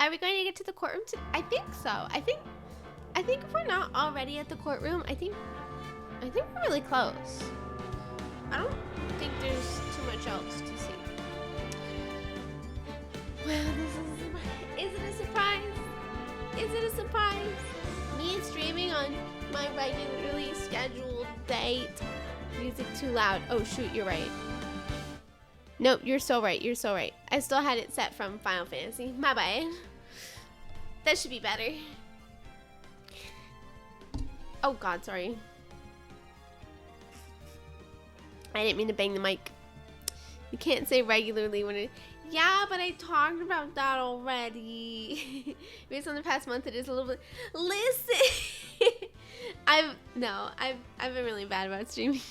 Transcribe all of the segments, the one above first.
Are we going to get to the courtroom? I think so. I think if we're not already at the courtroom, I think we're really close. I don't think there's too much else to see. Well, is it a surprise? Is it a surprise? Me streaming on my regularly scheduled date. Music too loud. Oh shoot, you're right. Nope, you're so right. You're so right. I still had it set from Final Fantasy. My bad. That should be better. Oh God, sorry. I didn't mean to bang the mic. You can't say regularly when it. Yeah, but I talked about that already. Based on the past month, it is a little bit. Listen, I've been really bad about streaming.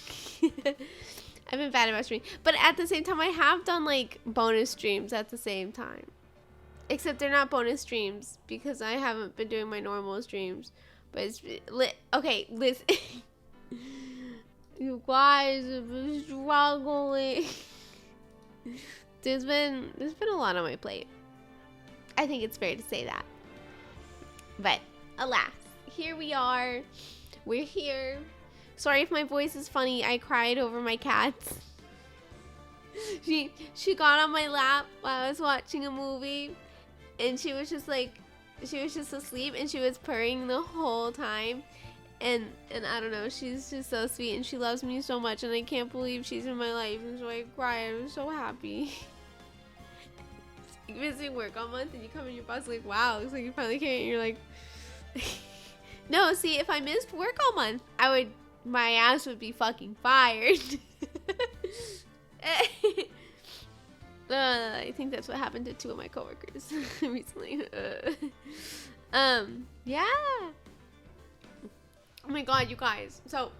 I've been bad about streaming, but at the same time, I have done like bonus streams at the same time. Except they're not bonus streams because I haven't been doing my normal streams. But it's okay. Listen, you guys have been struggling. There's been a lot on my plate. I think it's fair to say that. But alas, here we are. We're here. Sorry if my voice is funny. I cried over my cats. She got on my lap while I was watching a movie, and she was just asleep, and she was purring the whole time. And I don't know, she's just so sweet, and she loves me so much, and I can't believe she's in my life, and so I cry. I'm so happy. You're missing work all month, and you come and your boss like, wow, looks like you finally came, and you're like, no, see, if I missed work all month, my ass would be fucking fired. I think that's what happened to 2 of my coworkers recently. Yeah. Oh my God, you guys. So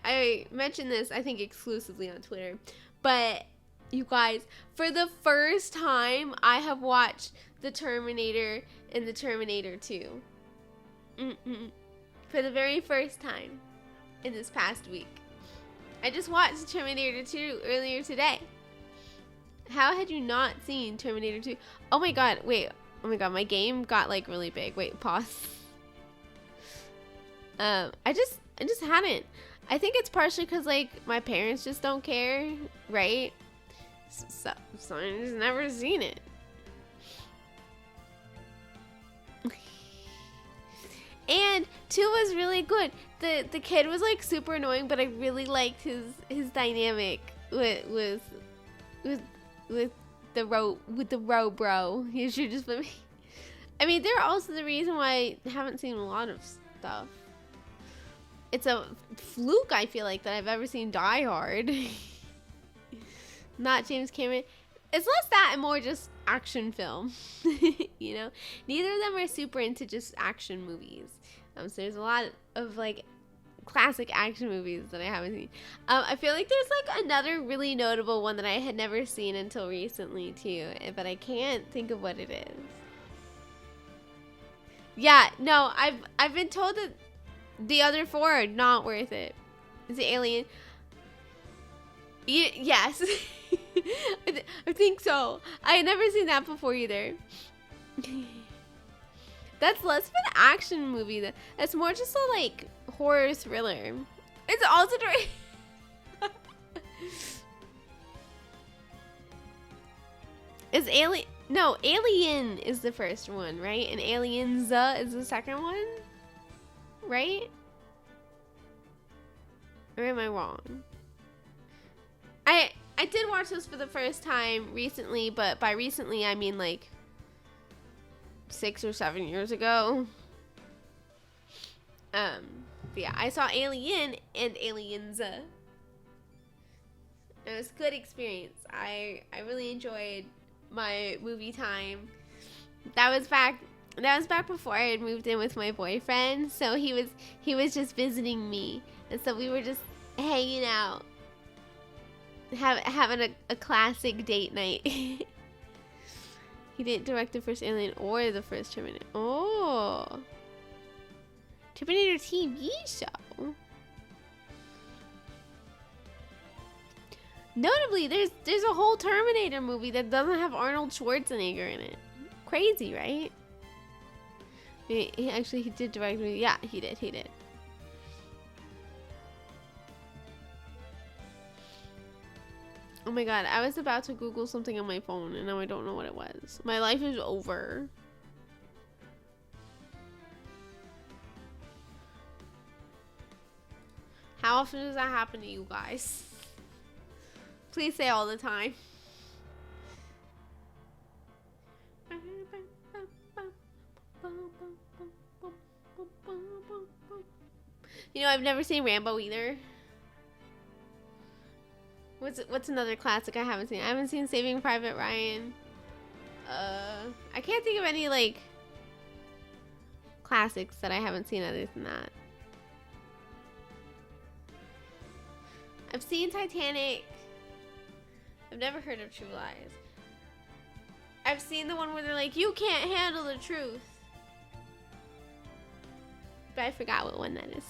I mentioned this, I think, exclusively on Twitter. But, you guys, for the first time, I have watched The Terminator and The Terminator 2. For the very first time in this past week. I just watched Terminator 2 earlier today. How had you not seen Terminator 2? Oh my God, wait. Oh my God, my game got like really big. Wait, pause. I just hadn't. I think it's partially because like my parents just don't care, right? So I just never seen it. And 2 was really good. The kid was like super annoying, but I really liked his dynamic with the row bro. He should just. I mean, they're also the reason why I haven't seen a lot of stuff. It's a fluke, I feel like, that I've ever seen Die Hard. Not James Cameron. It's less that and more just action film. You know? Neither of them are super into just action movies. So there's a lot of, like, classic action movies that I haven't seen. I feel like there's, like, another really notable one that I had never seen until recently, too. But I can't think of what it is. Yeah, no, I've been told that the other 4 are not worth it. Is it Alien? Yes. I think so. I had never seen that before either. That's less of an action movie. That's more just a like horror thriller. It's also Is Alien? No, Alien is the first one, right? And Alienza is the second one, right? Or am I wrong? I did watch this for the first time recently, but by recently I mean like 6 or 7 years ago. But yeah, I saw Alien and Alienza. It was a good experience. I really enjoyed my movie time. That was back before I had moved in with my boyfriend, so he was just visiting me, and so we were just hanging out, having a classic date night. He didn't direct the first Alien or the first Terminator. Oh, Terminator TV show. Notably, there's a whole Terminator movie that doesn't have Arnold Schwarzenegger in it. crazy, right? He actually, he did direct me. Yeah, he did. Oh my god, I was about to Google something on my phone and now I don't know what it was. My life is over. How often does that happen to you guys? Please say all the time. You know, I've never seen Rambo either. What's another classic I haven't seen? I haven't seen Saving Private Ryan. I can't think of any like classics that I haven't seen other than that. I've seen Titanic. I've never heard of True Lies. I've seen the one where they're like, you can't handle the truth. But I forgot what one that is.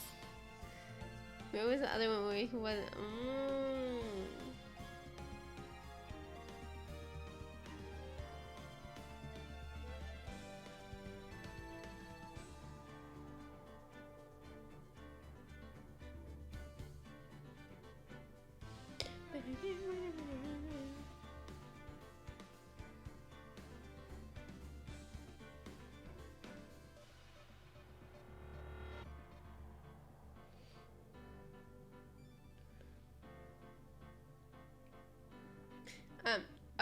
What was the other one where he wasn't?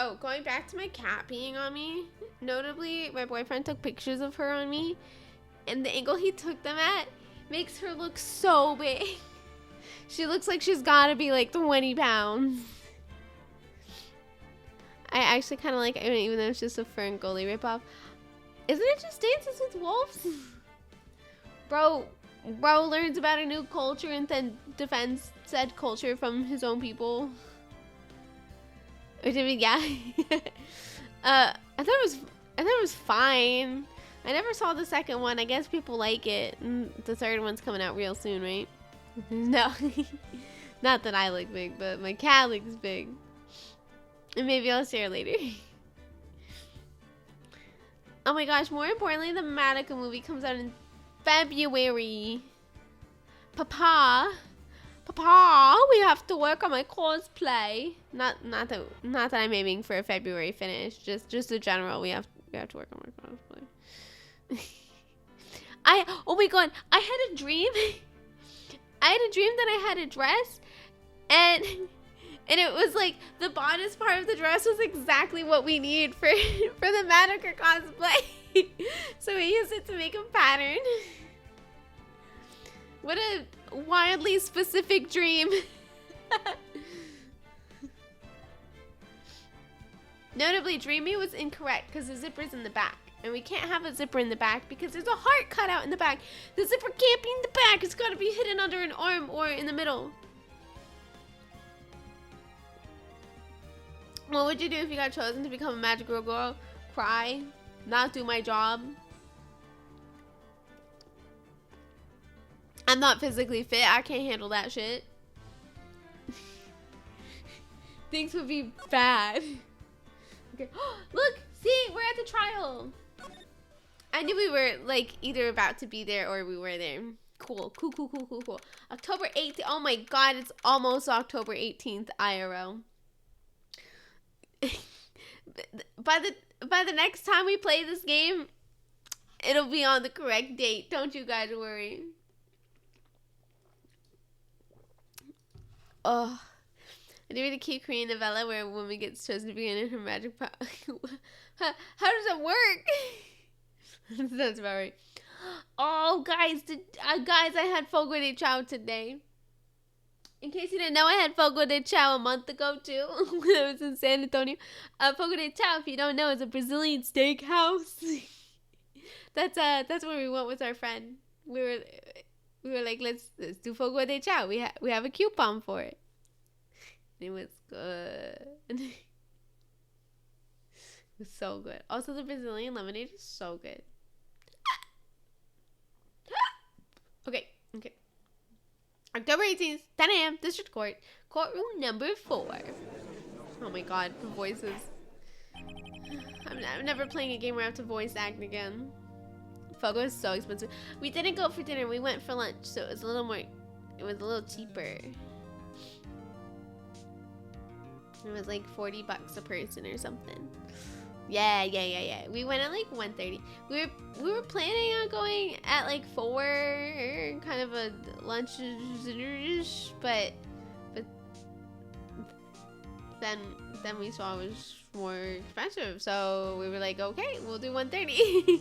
Oh, going back to my cat peeing on me. Notably, my boyfriend took pictures of her on me, and the angle he took them at makes her look so big. She looks like she's gotta be like 20 pounds. I actually kind of like it, even though it's just a Fern Gully ripoff. Isn't it just Dances with Wolves? Bro learns about a new culture and then defends said culture from his own people. Yeah. I thought it was fine. I never saw the second one. I guess people like it. And the third one's coming out real soon, right? No. Not that I look big, but my cat looks big. And maybe I'll share later. Oh my gosh, more importantly, the Madoka movie comes out in February. Papa, we have to work on my cosplay. Not that I'm aiming for a February finish. Just in general, we have to work on my cosplay. Oh my god, I had a dream. I had a dream that I had a dress, and it was like the bodice part of the dress was exactly what we need for the Madoka cosplay. So we used it to make a pattern. What a wildly specific dream. Notably, dreaming was incorrect because the zipper's in the back. And we can't have a zipper in the back because there's a heart cut out in the back. The zipper can't be in the back. It's got to be hidden under an arm or in the middle. What would you do if you got chosen to become a magical girl? Cry? Not do my job? I'm not physically fit. I can't handle that shit. Things would be bad. Okay. Look! See? We're at the trial. I knew we were like either about to be there or we were there. Cool. October 18th. Oh my god, it's almost October 18th IRL. By the next time we play this game, it'll be on the correct date. Don't you guys worry. Oh, I do read a cute Korean novella where a woman gets chosen to begin in her magic power. How does that work? That's about right. Oh, guys, I had Fogo de Chao today. In case you didn't know, I had Fogo de Chao a month ago too, when I was in San Antonio. Fogo de Chao, if you don't know, is a Brazilian steakhouse. That's where we went with our friend. We were like, let's do Fogo de Chao. We have a coupon for it. It was good. It was so good. Also, the Brazilian lemonade is so good. Okay. October 18th, 10 a.m., District Court. Courtroom number 4. Oh my god, the voices. I'm never playing a game where I have to voice act again. Fogo is so expensive. We didn't go for dinner. We went for lunch, so it was a little more. It was a little cheaper. It was like $40 a person or something. Yeah. We went at like 1:30. We were planning on going at like 4, kind of a lunch dinner-ish, but then we saw it was more expensive, so we were like, okay, we'll do 1:30.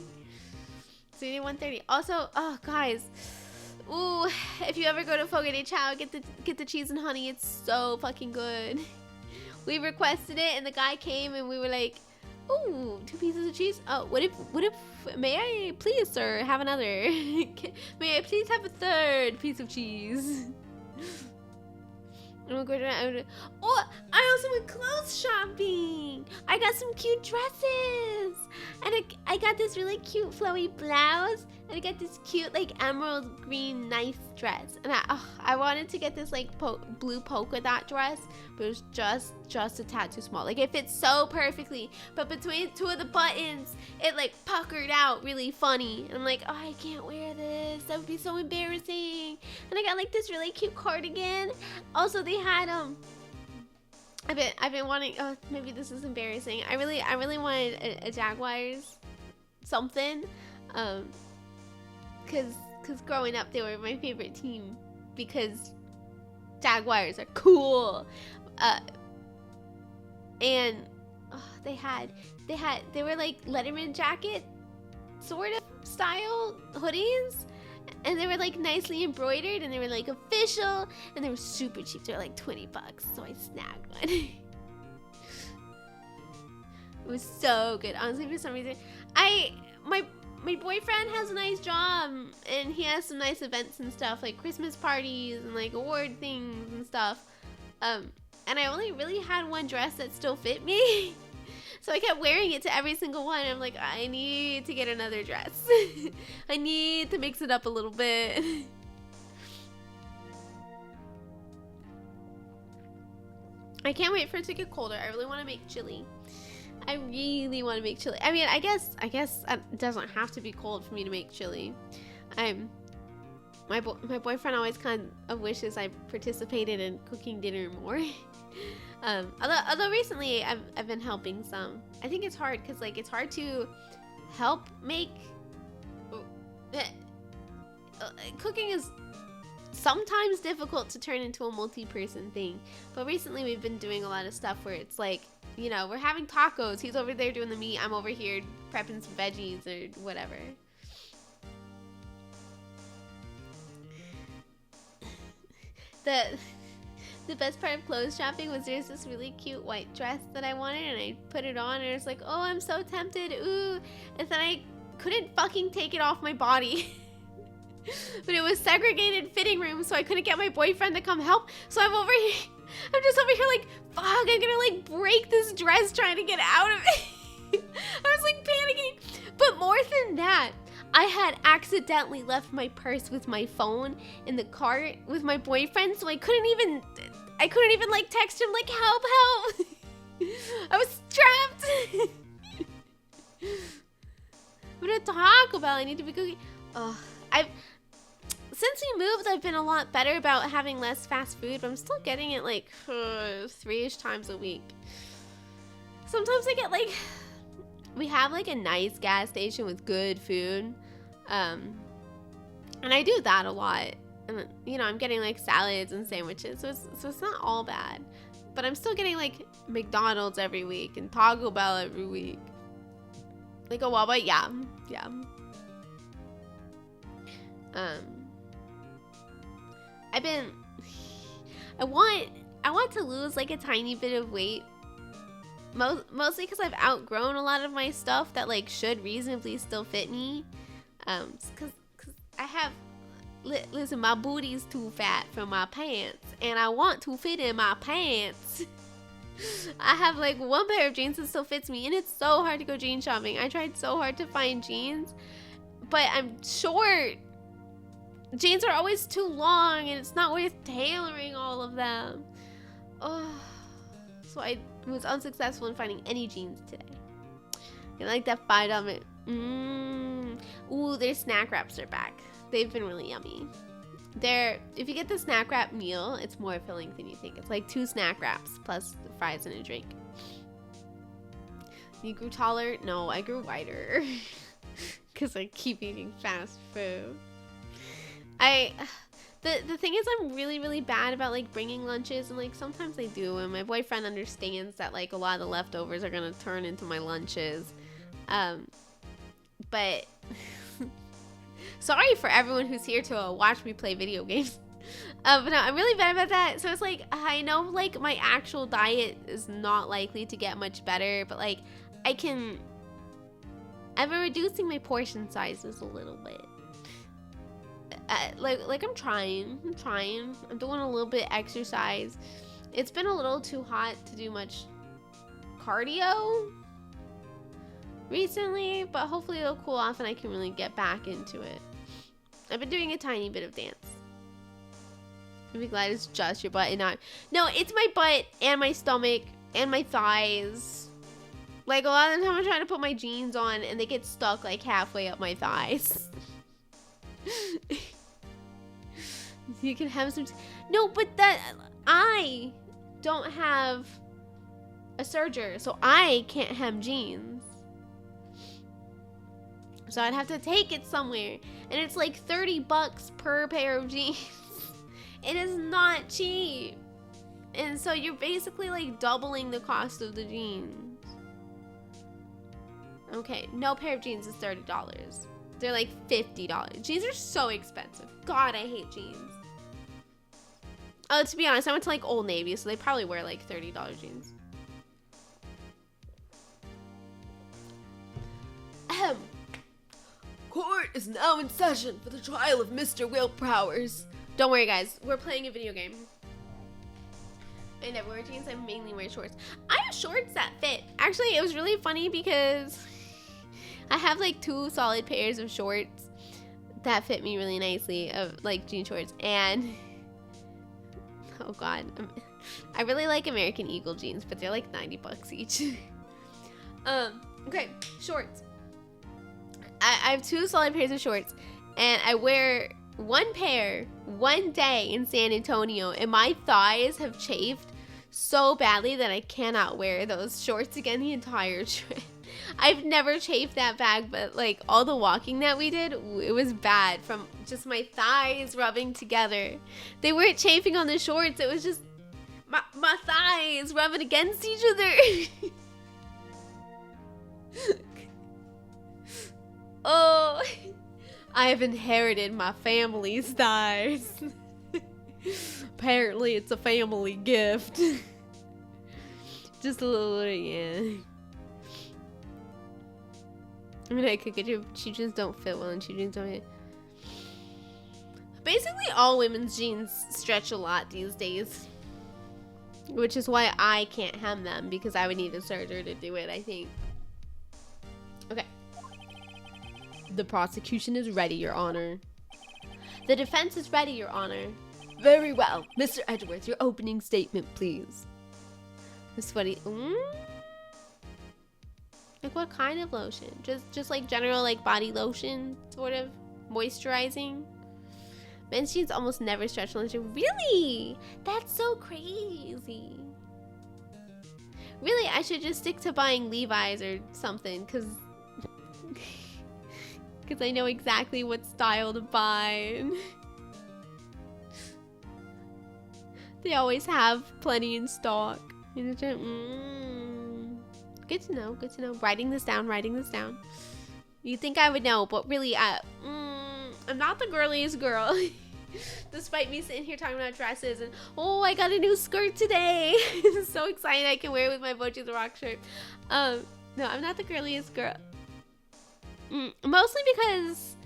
So we did 1:30. Also, oh guys, ooh, if you ever go to Fogo de Chao, get the cheese and honey. It's so fucking good. We requested it, and the guy came, and we were like, ooh, 2 pieces of cheese. Oh, what if? May I please, sir, have another? May I please have a 3rd piece of cheese? Oh, I also went clothes shopping. I got some cute dresses, and I got this really cute flowy blouse, and I got this cute like emerald green nice dress. And I wanted to get this like blue polka dot dress, but it was just a tad too small. Like it fits so perfectly, but between 2 of the buttons, it like puckered out really funny. And I'm like, oh, I can't wear this. That would be so embarrassing. And I got like this really cute cardigan. Also, they had I've been wanting. Oh, maybe this is embarrassing. I really wanted a Jaguars something, cause growing up they were my favorite team because Jaguars are cool. And they were like Letterman jacket sort of style hoodies. And they were like nicely embroidered, and they were like official, and they were super cheap. They were like $20, so I snagged one. It was so good. Honestly, for some reason, my boyfriend has a nice job, and he has some nice events and stuff, like Christmas parties and like award things and stuff. And I only really had one dress that still fit me. So I kept wearing it to every single one. I'm like, I need to get another dress. I need to mix it up a little bit. I can't wait for it to get colder. I really want to make chili. I really want to make chili. I mean, I guess it doesn't have to be cold for me to make chili. My boyfriend always kind of wishes I participated in cooking dinner more. Although recently I've been helping some. I think it's hard because like it's hard to help make. Cooking is sometimes difficult to turn into a multi-person thing, but recently we've been doing a lot of stuff where it's like, you know, we're having tacos. He's over there doing the meat. I'm over here prepping some veggies or whatever. The best part of clothes shopping was there's this really cute white dress that I wanted, and I put it on, and it's like, oh, I'm so tempted, ooh, and then I couldn't fucking take it off my body. But it was segregated fitting room, so I couldn't get my boyfriend to come help, so I'm just over here like, fuck, I'm gonna like break this dress trying to get out of it. I was like panicking, but more than that, I had accidentally left my purse with my phone in the cart with my boyfriend, so I couldn't even like text him like, help. I was trapped. But at Taco Bell, I need to be cooking. Since we moved, I've been a lot better about having less fast food, but I'm still getting it like 3-ish times a week. Sometimes I get like, we have like a nice gas station with good food, and I do that a lot, and you know, I'm getting like salads and sandwiches, so it's not all bad, but I'm still getting like McDonald's every week and Taco Bell every week, like a Wawa. Yeah. I want to lose like a tiny bit of weight, mostly because I've outgrown a lot of my stuff that like should reasonably still fit me. Cause I have, listen, my booty's too fat for my pants, and I want to fit in my pants. I have like one pair of jeans that still fits me, and it's so hard to go jean shopping. I tried so hard to find jeans, but I'm short. Jeans are always too long, and it's not worth tailoring all of them. Oh, so I was unsuccessful in finding any jeans today. You like that $5? Ooh, their snack wraps are back. They've been really yummy. If you get the snack wrap meal, it's more filling than you think. It's like 2 snack wraps plus the fries and a drink. You grew taller? No, I grew wider. Because I keep eating fast food. The thing is, I'm really, really bad about like bringing lunches, and like sometimes I do, and my boyfriend understands that like a lot of the leftovers are gonna turn into my lunches. But sorry for everyone who's here to watch me play video games. But no, I'm really bad about that. So it's like, I know like my actual diet is not likely to get much better, but like I've been reducing my portion sizes a little bit. Like I'm trying. I'm doing a little bit of exercise. It's been a little too hot to do much cardio recently, but hopefully it'll cool off and I can really get back into it. I've been doing a tiny bit of dance. I'd be glad it's just your butt and not... No, it's my butt and my stomach and my thighs. Like a lot of the time I'm trying to put my jeans on and they get stuck like halfway up my thighs. You can have some... No, but I don't have a serger, so I can't have jeans. So I'd have to take it somewhere, and it's like $30 per pair of jeans. It is not cheap. And so you're basically like doubling the cost of the jeans. Okay, no pair of jeans is $30. They're like $50. Jeans are so expensive. God, I hate jeans. Oh, to be honest, I went to like Old Navy, so they probably wear like $30 jeans. Ahem. Court is now in session for the trial of Mr. Will Prowers. Don't worry, guys. We're playing a video game. I never wear jeans. I mainly wear shorts. I have shorts that fit. Actually, it was really funny because I have like 2 solid pairs of shorts that fit me really nicely, of like jean shorts, and oh god, I really like American Eagle jeans, but they're like $90 each. Okay, shorts. I have 2 solid pairs of shorts, and I wear 1 pair one day in San Antonio, and my thighs have chafed so badly that I cannot wear those shorts again the entire trip. I've never chafed that bad, but like all the walking that we did, it was bad from just my thighs rubbing together. They weren't chafing on the shorts, it was just my thighs rubbing against each other. Oh, I have inherited my family's thighs. Apparently it's a family gift. Just a little, yeah. I mean, I could get your cheap jeans don't fit well and cheap jeans don't fit. Basically, all women's jeans stretch a lot these days. Which is why I can't hem them, because I would need a serger to do it, I think. Okay. The prosecution is ready, Your Honor. The defense is ready, Your Honor. Very well. Mr. Edgeworth, your opening statement, please. Miss Sweaty. Like what kind of lotion? Just like general like body lotion, sort of moisturizing. Men's jeans almost never stretch unless you really. That's so crazy. Really, I should just stick to buying Levi's or something, cause I know exactly what style to buy. They always have plenty in stock. Good to know, good to know. Writing this down. You'd think I would know, but really, I'm not the girliest girl. Despite me sitting here talking about dresses and, oh, I got a new skirt today. I'm so excited I can wear it with my Boji the Rock shirt. No, I'm not the girliest girl. Mostly because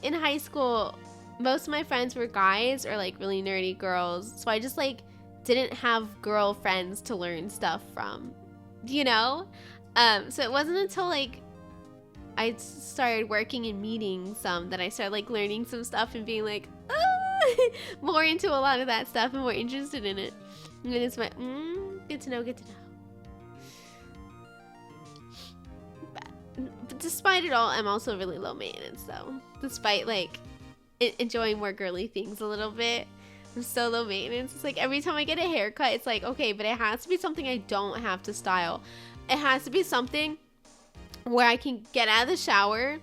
in high school, most of my friends were guys or like really nerdy girls. So I just like didn't have girlfriends to learn stuff from, you know? So it wasn't until like I started working and meeting some that I started like learning some stuff and being like, more into a lot of that stuff and more interested in it. And then it's my, good to know. despite it all, I'm also really low maintenance though. Despite like enjoying more girly things a little bit, I'm so low maintenance. It's like every time I get a haircut, it's like, okay, but it has to be something I don't have to style. It has to be something where I can get out of the shower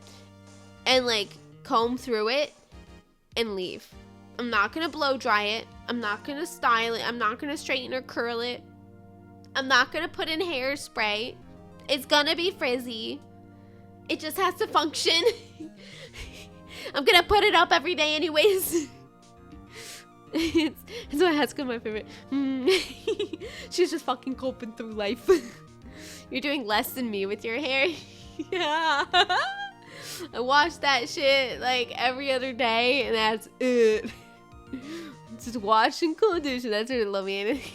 and like comb through it and leave. I'm not gonna blow dry it. I'm not gonna style it. I'm not gonna straighten or curl it. I'm not gonna put in hairspray. It's gonna be frizzy. It just has to function. I'm gonna put it up every day anyways. It's why Hatsuka my favorite. She's just fucking coping through life. You're doing less than me with your hair. Yeah. I wash that shit like every other day and that's it. Just wash and condition. That's really low maintenance.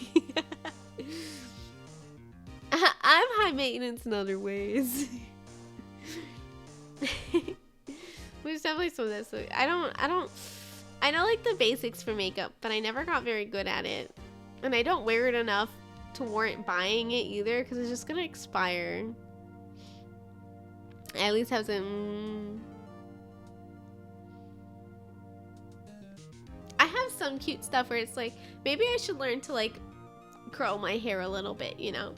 I'm high maintenance in other ways. There's definitely some of this. So I know like the basics for makeup, but I never got very good at it. And I don't wear it enough to warrant buying it either because it's just gonna expire. I at least have some... I have some cute stuff where it's like, maybe I should learn to like curl my hair a little bit, you know,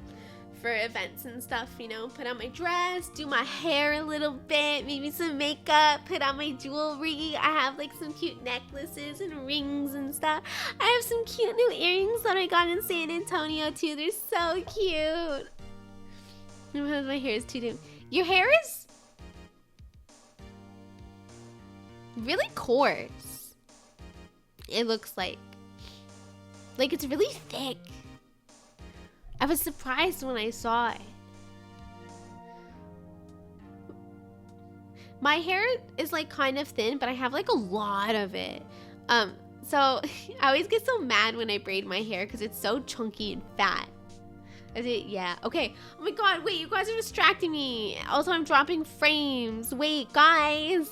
for events and stuff, you know, put on my dress, do my hair a little bit, maybe some makeup, put on my jewelry. I have like some cute necklaces and rings and stuff. I have some cute new earrings that I got in San Antonio too. They're so cute. My hair is too dim. Your hair is really coarse. It looks like it's really thick. I was surprised when I saw it. My hair is like kind of thin, but I have like a lot of it. So I always get so mad when I braid my hair because it's so chunky and fat. Yeah, okay. Oh my god, wait, you guys are distracting me. Also, I'm dropping frames. Wait, guys.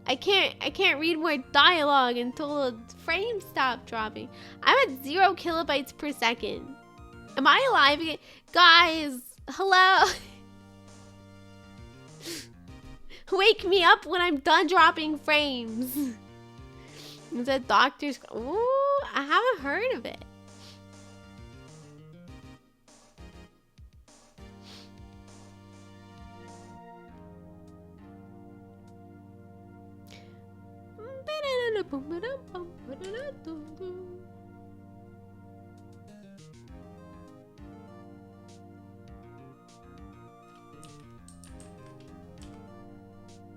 I can't read more dialogue until the frames stop dropping. I'm at 0 kilobytes per second. Am I alive again? Guys, hello? Wake me up when I'm done dropping frames. Is that doctor's... Ooh, I haven't heard of it.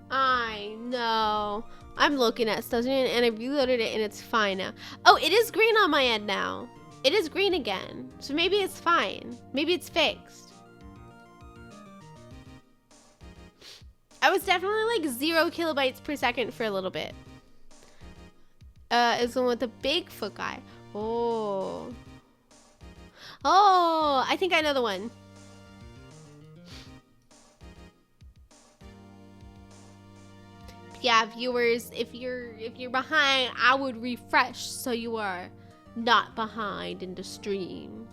I know. I'm looking at stuff and I reloaded it and it's fine now. Oh, it is green on my end now. It is green again. So maybe it's fine. Maybe it's fixed. I was definitely like 0 kilobytes per second for a little bit. It's the one with the Bigfoot guy. Oh. Oh, I think I know the one. Yeah, viewers, if you're behind, I would refresh so you are not behind in the stream.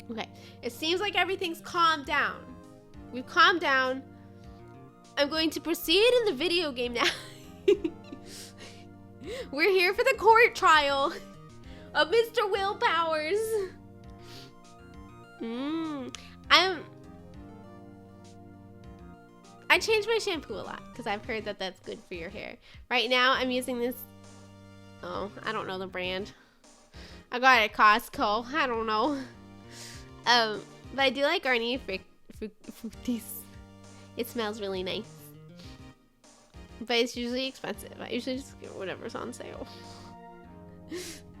Okay, it seems like everything's calmed down. We've calmed down. I'm going to proceed in the video game now. We're here for the court trial of Mr. Willpowers. I change my shampoo a lot because I've heard that that's good for your hair. Right now, I'm using this. Oh, I don't know the brand. I got it at Costco. I don't know. But I do like Garnier Fructis. It smells really nice. But it's usually expensive. I usually just get whatever's on sale.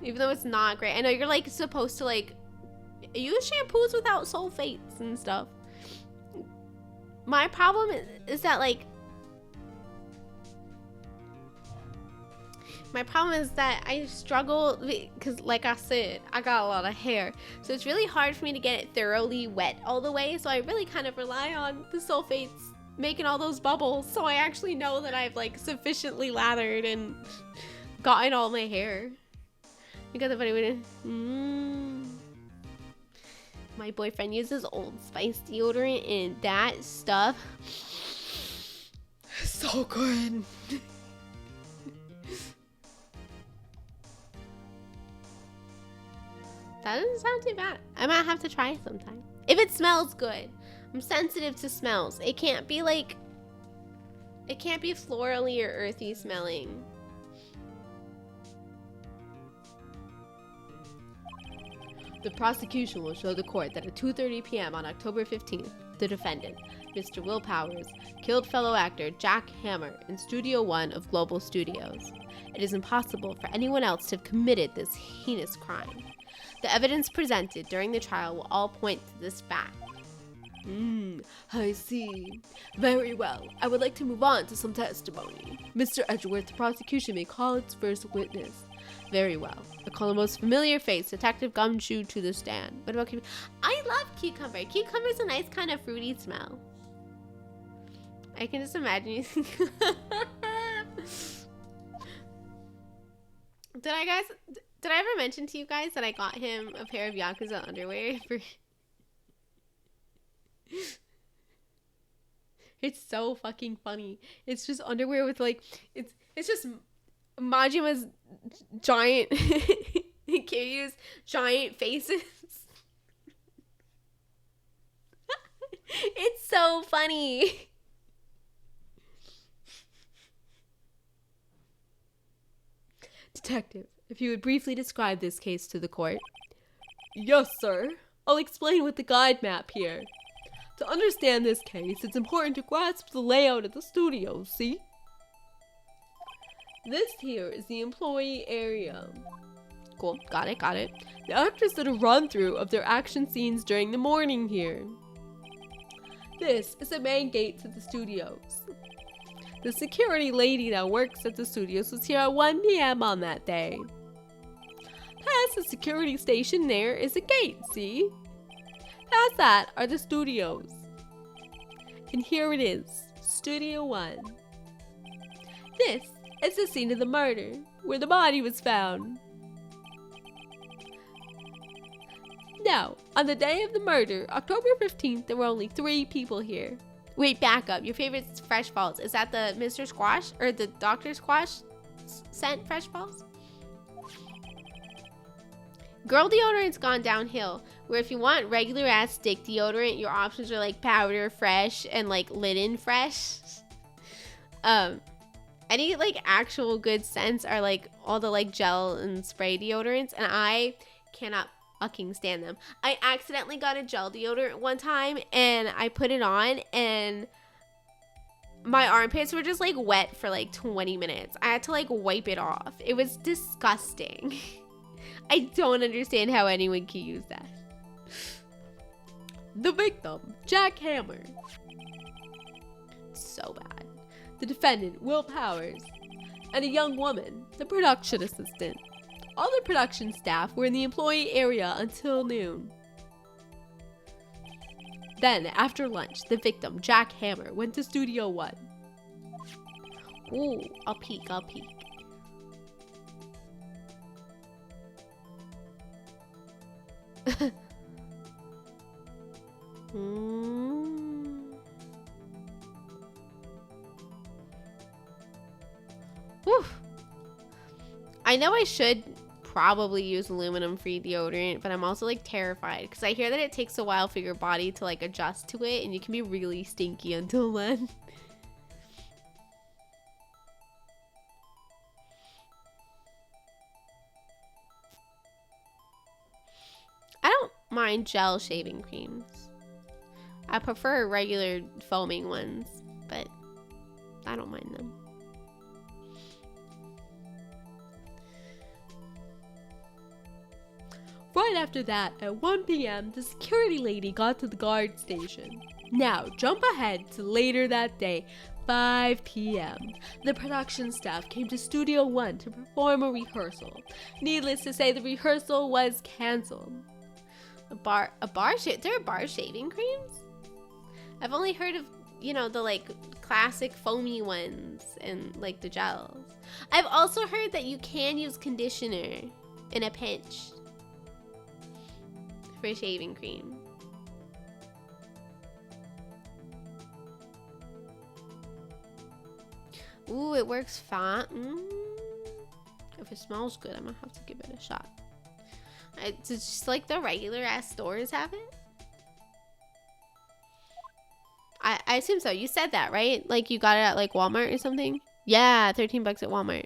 Even though it's not great. I know you're like supposed to like use shampoos without sulfates and stuff. My problem is that like I struggle because like I said, I got a lot of hair. So it's really hard for me to get it thoroughly wet all the way. So I really kind of rely on the sulfates making all those bubbles. So I actually know that I've like sufficiently lathered and gotten all my hair. You got the funny way to... My boyfriend uses Old Spice deodorant, and that stuff is so good. That doesn't sound too bad. I might have to try it sometime. If it smells good. I'm sensitive to smells. It can't be like, it can't be florally or earthy smelling. The prosecution will show the court that at 2:30 p.m. on October 15th, the defendant, Mr. Will Powers, killed fellow actor Jack Hammer in Studio One of Global Studios. It is impossible for anyone else to have committed this heinous crime. The evidence presented during the trial will all point to this fact. I see. Very well. I would like to move on to some testimony. Mr. Edgeworth, the prosecution may call its first witness. Very well. I call the most familiar face, Detective Gumshoe, to the stand. What about cucumber? I love cucumber. Cucumber's a nice kind of fruity smell. I can just imagine you. Did I ever mention to you guys that I got him a pair of Yakuza underwear for... It's so fucking funny. It's just underwear with like, it's just Majima's giant, Kiryu's giant faces. It's so funny. Detective, if you would briefly describe this case to the court. Yes, sir. I'll explain with the guide map here. To understand this case, it's important to grasp the layout of the studio, see? This here is the employee area. Cool, got it. The actors did a run-through of their action scenes during the morning here. This is the main gate to the studios. The security lady that works at the studios was here at 1 p.m. on that day. Past the security station there is a gate, see? Past that are the studios. And here it is, Studio 1. This is the scene of the murder, where the body was found. Now, on the day of the murder, October 15th, there were only 3 people here. Wait, back up. Your favorite Fresh Balls. Is that the Mr. Squash or the Dr. Squash scent Fresh Balls? Girl deodorant's gone downhill, where if you want regular ass stick deodorant, your options are like Powder Fresh and like Linen Fresh. Any like actual good scents are like all the like gel and spray deodorants, and I cannot fucking stand them. I accidentally got a gel deodorant one time and I put it on and my armpits were just like wet for like 20 minutes. I had to like wipe it off. It was disgusting. I don't understand how anyone can use that. The victim, Jack Hammer. So bad. The defendant, Will Powers. And a young woman, the production assistant. All the production staff were in the employee area until noon. Then, after lunch, the victim, Jack Hammer, went to Studio 1. Ooh, I'll peek. Whew. I know I should probably use aluminum-free deodorant, but I'm also like terrified because I hear that it takes a while for your body to like adjust to it, and you can be really stinky until then. I don't mind gel shaving creams. I prefer regular foaming ones, but I don't mind them. Right after that, at 1 p.m., the security lady got to the guard station. Now, jump ahead to later that day, 5 p.m. The production staff came to Studio 1 to perform a rehearsal. Needless to say, the rehearsal was cancelled. There are bar shaving creams? I've only heard of, you know, the like classic foamy ones and like the gels. I've also heard that you can use conditioner in a pinch for shaving cream. Ooh, it works fine. If it smells good, I'm gonna have to give it a shot. It's just like the regular ass stores have it. I assume so. You said that, right? Like you got it at like Walmart or something? Yeah, 13 bucks at Walmart.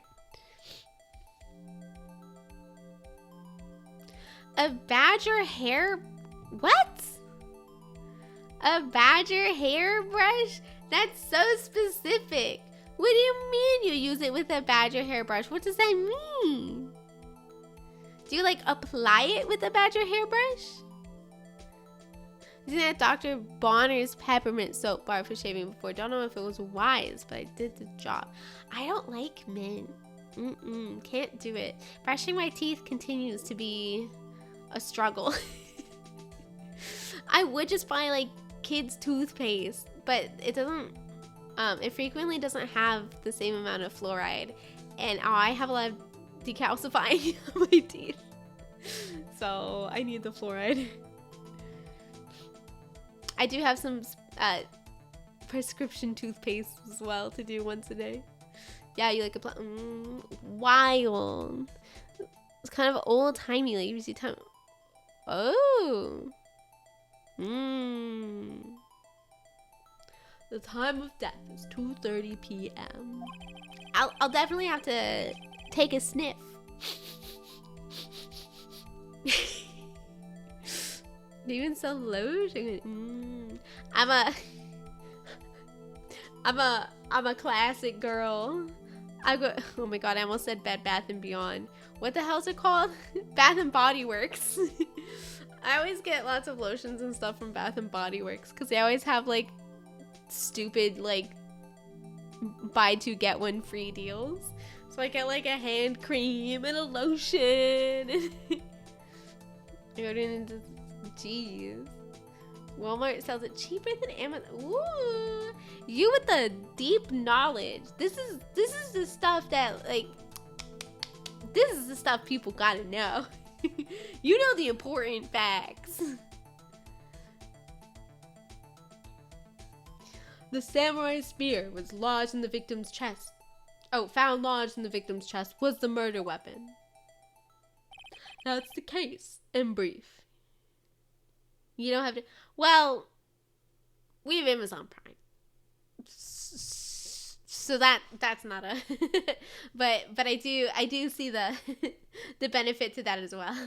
A badger hair... What? A badger hairbrush? That's so specific. What do you mean you use it with a badger hairbrush? What does that mean? Do you like apply it with a badger hairbrush? Using that Dr. Bonner's peppermint soap bar for shaving before. Don't know if it was wise, but I did the job. I don't like mint. Can't do it. Brushing my teeth continues to be a struggle. I would just buy like kids toothpaste, but it doesn't, it frequently doesn't have the same amount of fluoride, and I have a lot of decalcifying on my teeth, so I need the fluoride. I do have some prescription toothpaste as well to do once a day. Yeah, you like apply. Wild. It's kind of old timey, like usually time. Oh. The time of death is 2:30 p.m. I'll definitely have to take a sniff. Even so lotion. I'm a classic girl. Oh my god, I almost said Bed Bath & Beyond. What the hell's it called? Bath and Body Works. I always get lots of lotions and stuff from Bath and Body Works because they always have like stupid like buy two get one free deals. So I get like a hand cream and a lotion. Jeez. Walmart sells it cheaper than Amazon. Ooh, you with the deep knowledge. This is the stuff that like. This is the stuff people gotta know. You know the important facts. The samurai spear was lodged in the victim's chest. Oh, found lodged in the victim's chest was the murder weapon. That's the case in brief. You don't have to. Well, we have Amazon Prime, so that's not a. but I do see the the benefit to that as well.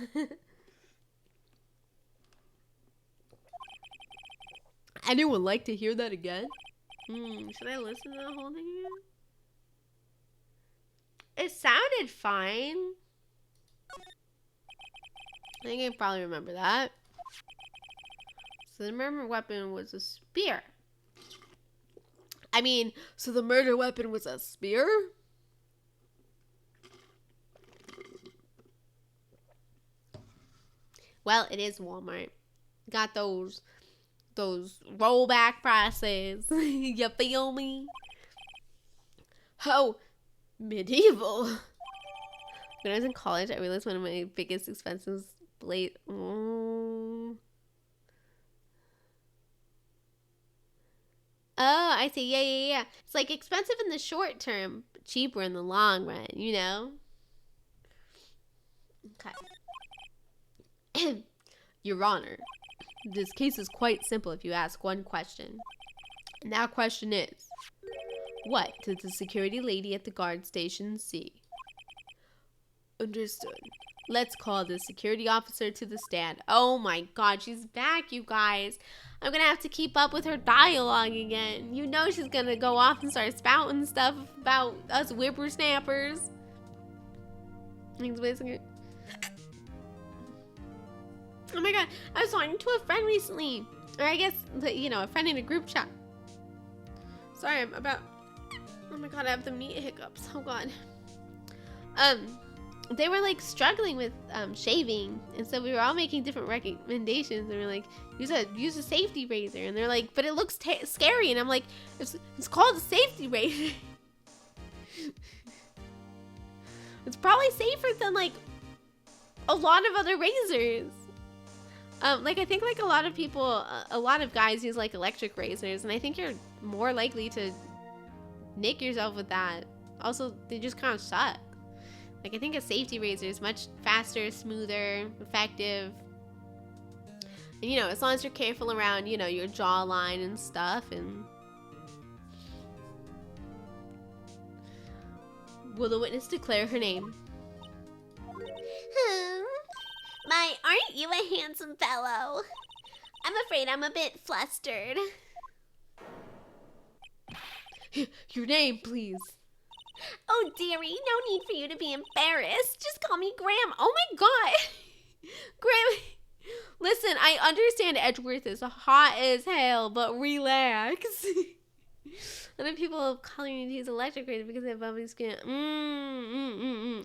Anyone like to hear that again? Should I listen to the whole thing again? It sounded fine. I think I probably remember that. So the murder weapon was a spear. I mean, so the murder weapon was a spear? Well, it is Walmart. Got those rollback prices. You feel me? Oh, medieval. When I was in college, I realized one of my biggest expenses late. Oh, I see. Yeah. It's like expensive in the short term, but cheaper in the long run, you know? Okay. Your Honor, this case is quite simple if you ask one question. And that question is, what did the security lady at the guard station see? Understood. Let's call the security officer to the stand. Oh my god, she's back, you guys. I'm gonna have to keep up with her dialogue again. You know she's gonna go off and start spouting stuff about us whippersnappers. Oh my god, I was talking to a friend recently. Or I guess, you know, a friend in a group chat. Sorry, I'm about... Oh my god, I have the meat hiccups. Oh god. They were like struggling with shaving, and so we were all making different recommendations, and we were like, use a safety razor, and they're like, but it looks scary, and I'm like, it's called a safety razor. It's probably safer than like a lot of other razors. Like I think like a lot of people, a lot of guys use like electric razors, and I think you're more likely to nick yourself with that. Also, they just kind of suck. Like, I think a safety razor is much faster, smoother, effective. And, you know, as long as you're careful around, you know, your jawline and stuff. And will the witness declare her name? My, aren't you a handsome fellow? I'm afraid I'm a bit flustered. Your name, please. Oh, dearie, no need for you to be embarrassed. Just call me Graham. Oh my god. Graham, listen, I understand Edgeworth is hot as hell, but relax. And then people calling me he's electric razor because they have bumpy skin.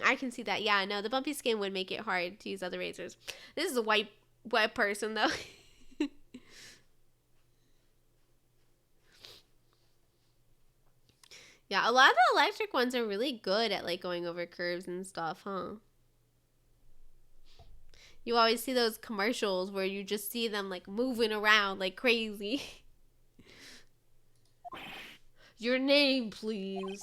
I can see that. Yeah, no, the bumpy skin would make it hard to use other razors. This is a white person, though. Yeah, a lot of the electric ones are really good at, like, going over curves and stuff, huh? You always see those commercials where you just see them, like, moving around like crazy. Your name, please.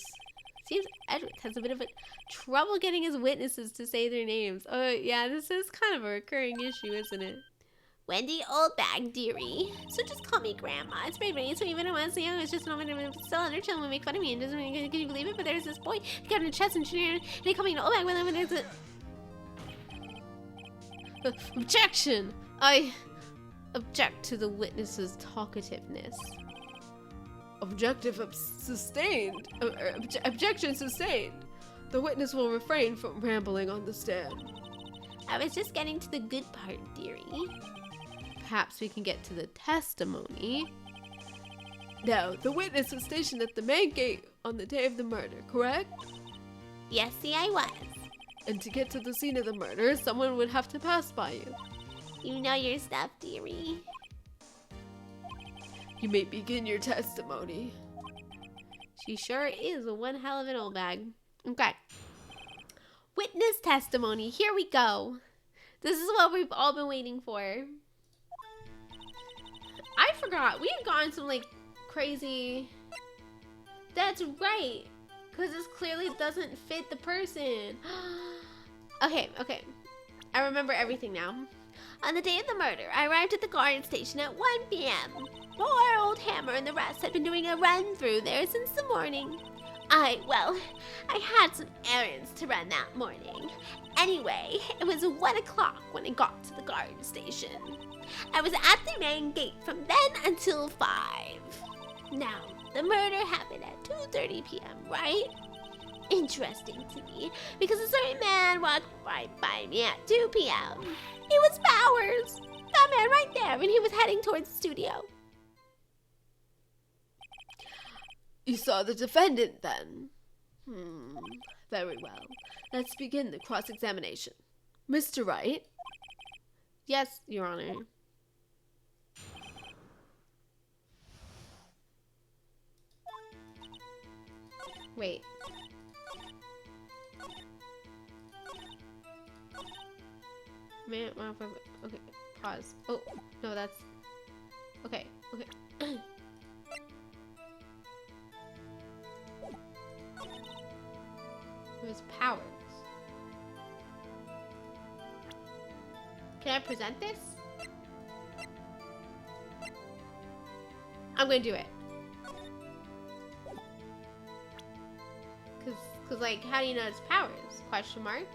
Seems Edward has a bit of trouble getting his witnesses to say their names. Oh, yeah, this is kind of a recurring issue, isn't it? Wendy Oldbag, dearie. So just call me Grandma. It's very funny. So even when I was young, it was just an moment of still under children would make fun of me and doesn't can you believe it? But there's this boy, he got in a chest and he called me an Oldbag when I went to Objection! I object to the witness's talkativeness. Sustained. Objection sustained. The witness will refrain from rambling on the stand. I was just getting to the good part, dearie. Perhaps we can get to the testimony. Now, the witness was stationed at the main gate on the day of the murder, correct? Yes, see, I was. And to get to the scene of the murder, someone would have to pass by you. You know your stuff, dearie. You may begin your testimony. She sure is a one hell of an old bag. Okay. Witness testimony. Here we go. This is what we've all been waiting for. I forgot. We had gotten some, like, crazy... That's right. Because this clearly doesn't fit the person. Okay. I remember everything now. On the day of the murder, I arrived at the guard station at 1 p.m. Poor old Hammer and the rest had been doing a run through there since the morning. I had some errands to run that morning. Anyway, it was 1 o'clock when I got to the guard station. I was at the main gate from then until 5. Now, the murder happened at 2:30 p.m., right? Interesting to me, because a certain man walked right by me at 2 p.m. It was Powers! That man right there, and he was heading towards the studio. You saw the defendant, then? Very well. Let's begin the cross-examination. Mr. Wright? Yes, Your Honor. Wait. Man, okay, pause. Oh, no, that's... Okay. It was Powers. Can I present this? I'm gonna do it. Cause like, how do you know it's Powers? Question mark.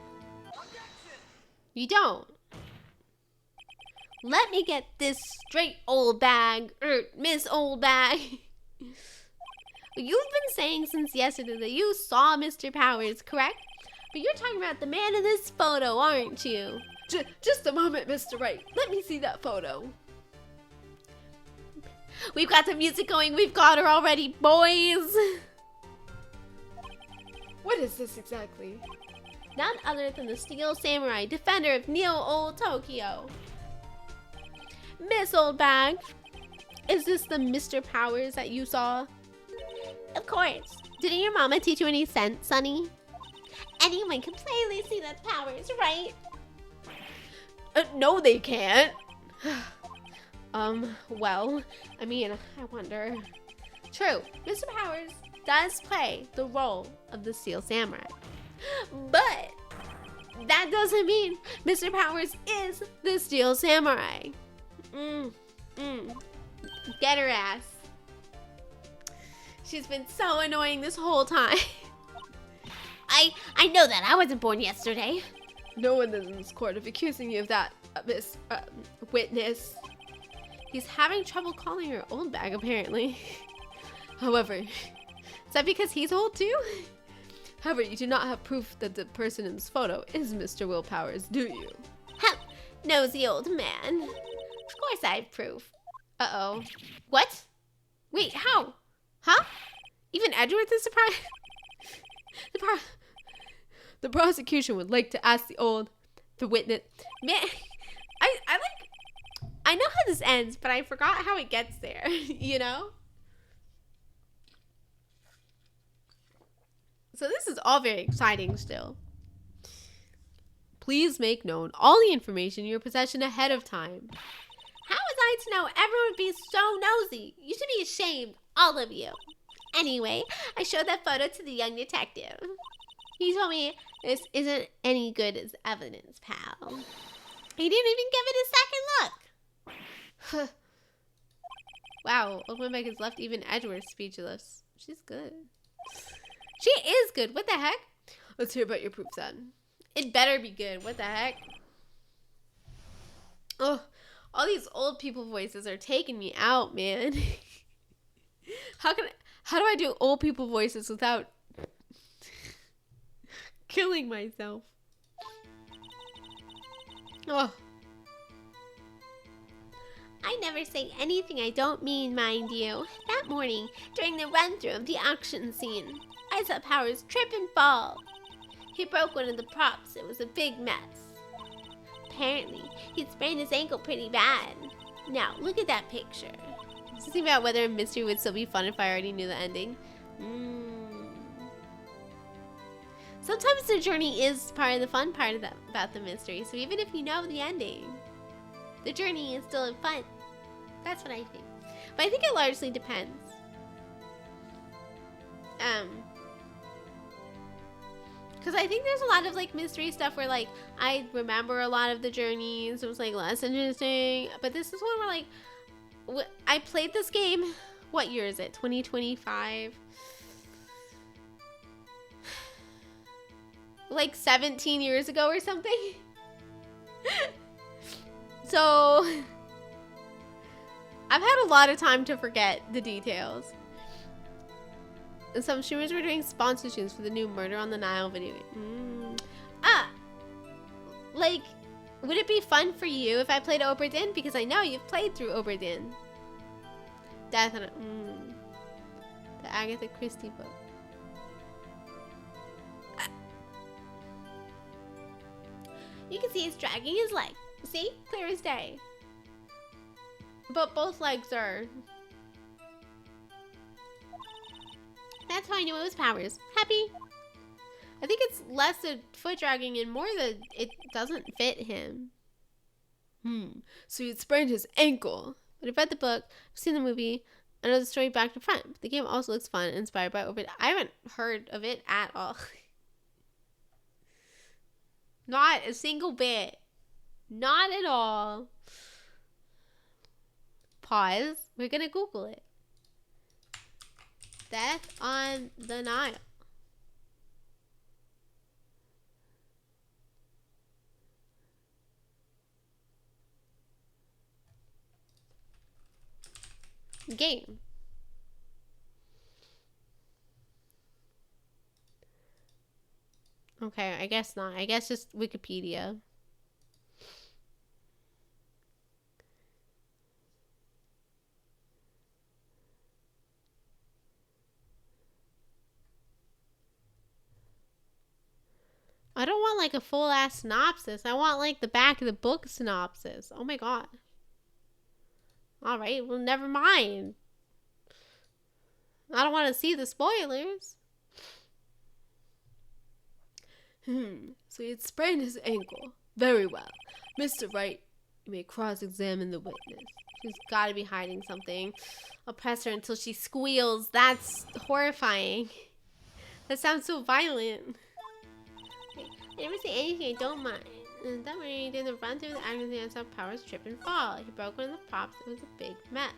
You don't. Let me get this straight, old bag, Miss Old Bag. You've been saying since yesterday that you saw Mr. Powers, correct? But you're talking about the man in this photo, aren't you? Just a moment, Mr. Wright. Let me see that photo. We've got the music going. We've got her already, boys. What is this exactly? None other than the Steel Samurai, defender of Neo-Old Tokyo. Miss Old Bag, is this the Mr. Powers that you saw? Of course. Didn't your mama teach you any sense, Sonny? Anyone can plainly see that's Powers, right? No, they can't. Well, I mean, I wonder. True, Mr. Powers does play the role of the Steel Samurai. But that doesn't mean Mr. Powers is the Steel Samurai. Get her ass. She's been so annoying this whole time. I know that. I wasn't born yesterday. No one in this court is accusing you of that, Miss Witness. He's having trouble calling her old bag, apparently. However, is that because he's old too? However, you do not have proof that the person in this photo is Mr. Will Powers, do you? Huh, nosy old man. Of course I have proof. Uh-oh. What? Wait, how? Huh? Even Edward's is surprised? The prosecution would like to ask the witness. Man, I know how this ends, but I forgot how it gets there, you know? So this is all very exciting still. Please make known all the information in your possession ahead of time. How was I to know everyone would be so nosy? You should be ashamed, all of you. Anyway, I showed that photo to the young detective. He told me this isn't any good as evidence, pal. He didn't even give it a second look. Wow, Openbeck has left even Edward speechless. She's good. She is good. What the heck? Let's hear about your proof then. It better be good. What the heck? Oh, all these old people voices are taking me out, man. How do I do old people voices without killing myself? Oh. I never say anything I don't mean, mind you. That morning, during the run-through of the auction scene, I saw Powers trip and fall. He broke one of the props. It was a big mess. Apparently, he'd sprained his ankle pretty bad. Now, look at that picture. Just think about whether a mystery would still be fun if I already knew the ending. Sometimes the journey is part of the fun part of about the mystery. So even if you know the ending, the journey is still fun. That's what I think. But I think it largely depends. Because I think there's a lot of like mystery stuff where like I remember a lot of the journeys. It was like less interesting. But this is one where like I played this game. What year is it? 2025? Like 17 years ago or something. So I've had a lot of time to forget the details. And some streamers were doing sponsorships for the new Murder on the Nile video game. Like, would it be fun for you if I played Obra Dinn? Because I know you've played through Obra Dinn. Death on the Agatha Christie book. You can see he's dragging his leg. See? Clear as day. But both legs are... That's how I knew it was Powers. Happy? I think it's less a foot dragging and more that it doesn't fit him. So he'd sprained his ankle. But I've read the book, I've seen the movie, I know the story back to front. The game also looks fun, inspired by Obra. I haven't heard of it at all. Not a single bit. Not at all. Pause. We're gonna Google it. Death on the Nile. Game. Okay, I guess not. I guess just Wikipedia. I don't want like a full ass synopsis. I want like the back of the book synopsis. Oh my god. Alright, well never mind. I don't want to see the spoilers. So he had sprained his ankle. Very well. Mr. Wright, you may cross-examine the witness. She's got to be hiding something. I'll press her until she squeals. That's horrifying. That sounds so violent. I never say anything I don't mind. And that way he didn't run through the action and saw Powers trip and fall. He broke one of the props. It was a big mess.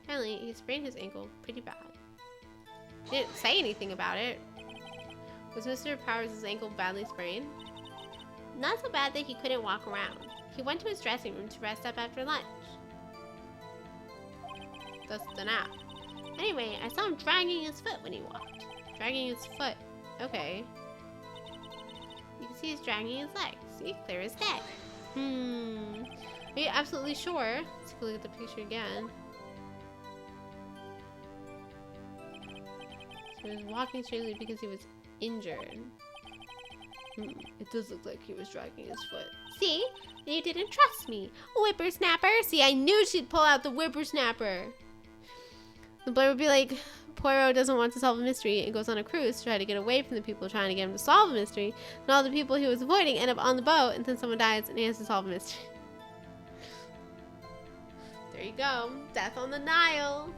Apparently, he sprained his ankle pretty bad. He didn't say anything about it. Was Mr. Powers' ankle badly sprained? Not so bad that he couldn't walk around. He went to his dressing room to rest up after lunch. That's the nap. Anyway, I saw him dragging his foot when he walked. Dragging his foot. Okay. You can see he's dragging his legs. See? Clear as day. Are you absolutely sure? Let's take a look at the picture again. So he was walking strangely because he was injured. It does look like he was dragging his foot. See? And you didn't trust me. Whippersnapper. See, I knew she'd pull out the whippersnapper. The boy would be like, Poirot doesn't want to solve a mystery and goes on a cruise to try to get away from the people trying to get him to solve a mystery. And all the people he was avoiding end up on the boat, and then someone dies and he has to solve a mystery. There you go. Death on the Nile.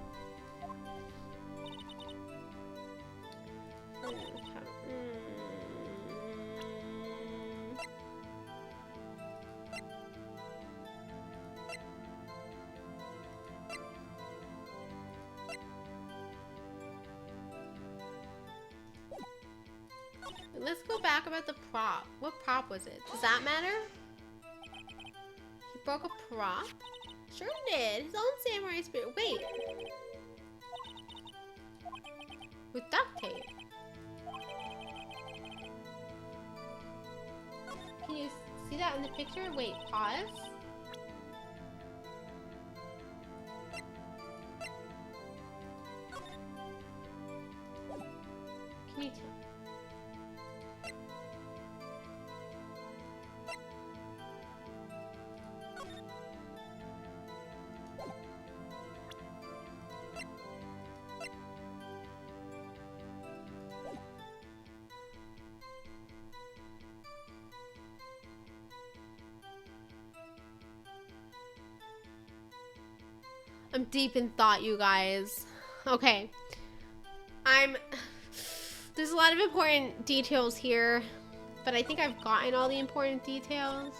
Let's go back about the prop. What prop was it? Does that matter? He broke a prop? Sure did. His own samurai spirit. Wait. With duct tape. Can you see that in the picture? Wait, pause. Can you tell? I'm deep in thought, you guys. Okay. There's a lot of important details here, but I think I've gotten all the important details.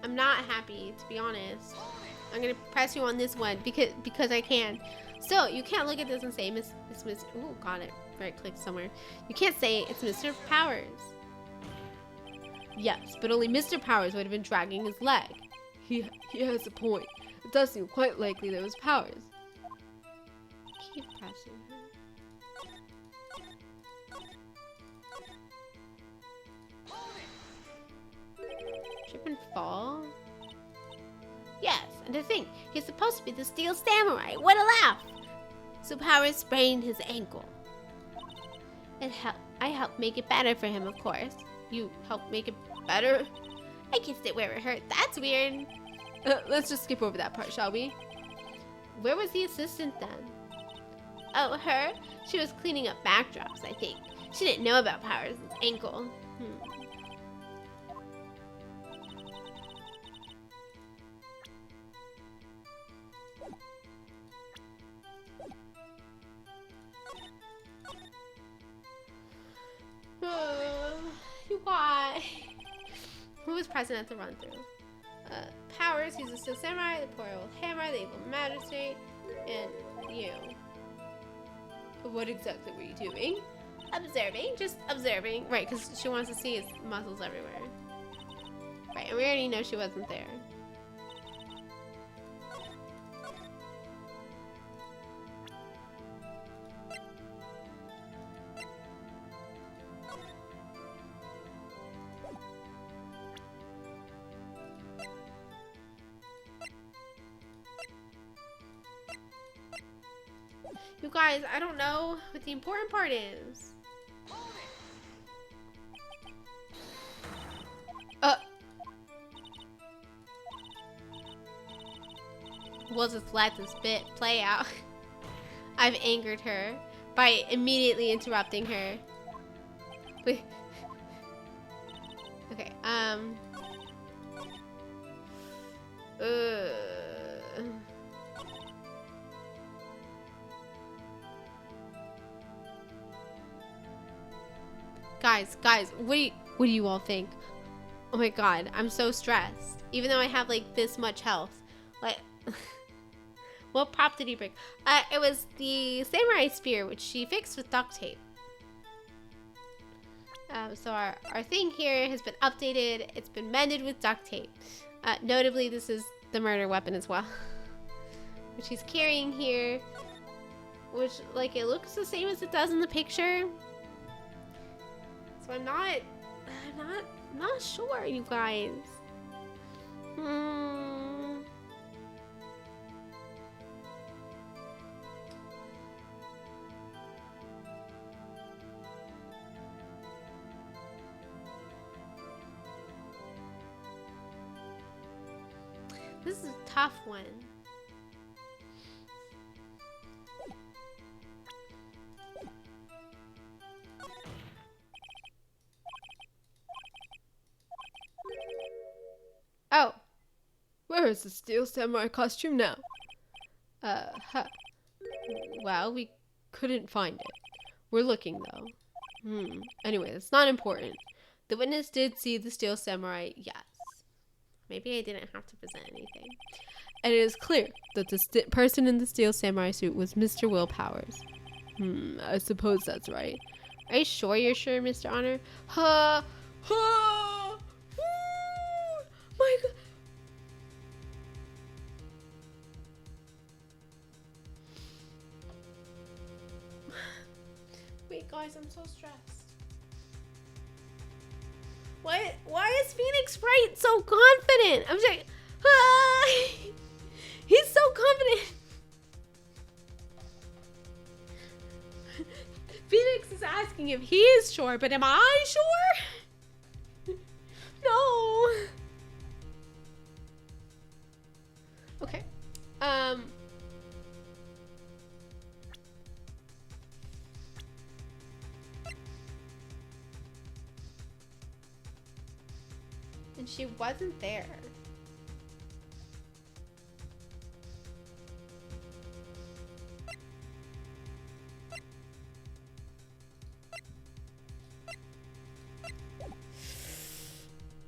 I'm not happy, to be honest. I'm gonna press you on this one because I can. Still, you can't look at this and say Miss. Oh, got it. Right click somewhere. You can't say it's Mr. Powers. Yes, but only Mr. Powers would have been dragging his leg. He has a point. It does seem quite likely that it was Powers. Keep pressing her. Trip and fall? Yes, and to think, he's supposed to be the Steel Samurai. What a laugh! So Powers sprained his ankle. I helped make it better for him, of course. You helped make it better? I kissed it where it hurt. That's weird. Let's just skip over that part, shall we? Where was the assistant then? Oh, her? She was cleaning up backdrops, I think. She didn't know about Powers' ankle. You got. Who was present at the run-through? Powers, he's a Steel Samurai, the poor old hammer, the evil magistrate, and you. What exactly were you doing? Observing. Just observing. Right, because she wants to see his muscles everywhere. Right, and we already know she wasn't there. You guys, I don't know what the important part is. We'll just let this bit play out. I've angered her by immediately interrupting her. Wait. Okay, Guys, what do you all think? Oh my god, I'm so stressed. Even though I have like this much health. Like, what prop did he bring? It was the samurai spear, which she fixed with duct tape. So our thing here has been updated. It's been mended with duct tape. Notably, this is the murder weapon as well. Which he's carrying here. Which, like, it looks the same as it does in the picture. So I'm not sure, you guys. This is a tough one. Oh. Where is the steel samurai costume now? Well, we couldn't find it. We're looking, though. Anyway, that's not important. The witness did see the steel samurai, yes. Maybe I didn't have to present anything. And it is clear that the person in the steel samurai suit was Mr. Will Powers. I suppose that's right. Are you sure you're sure, Mr. Honor? Ha! My God! Wait, guys, I'm so stressed. Why is Phoenix Wright so confident? I'm just like, he's so confident. Phoenix is asking if he is sure, but am I sure? No. Okay. And she wasn't there.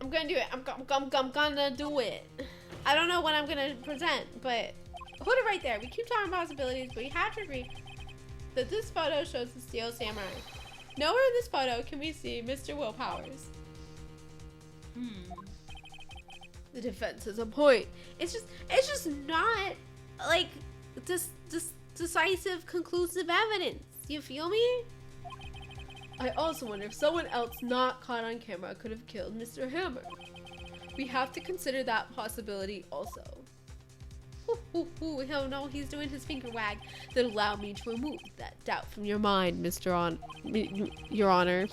I'm gonna do it. I'm gonna do it. I don't know what I'm gonna present, but hold it right there. We keep talking possibilities, but we have to agree that this photo shows the steel samurai. Nowhere in this photo can we see Mr. Will Powers. The defense has a point. It's just not like decisive, conclusive evidence. You feel me? I also wonder if someone else not caught on camera could have killed Mr. Hammer. We have to consider that possibility also. Oh no, he's doing his finger wag. That allow me to remove that doubt from your mind, Your Honor.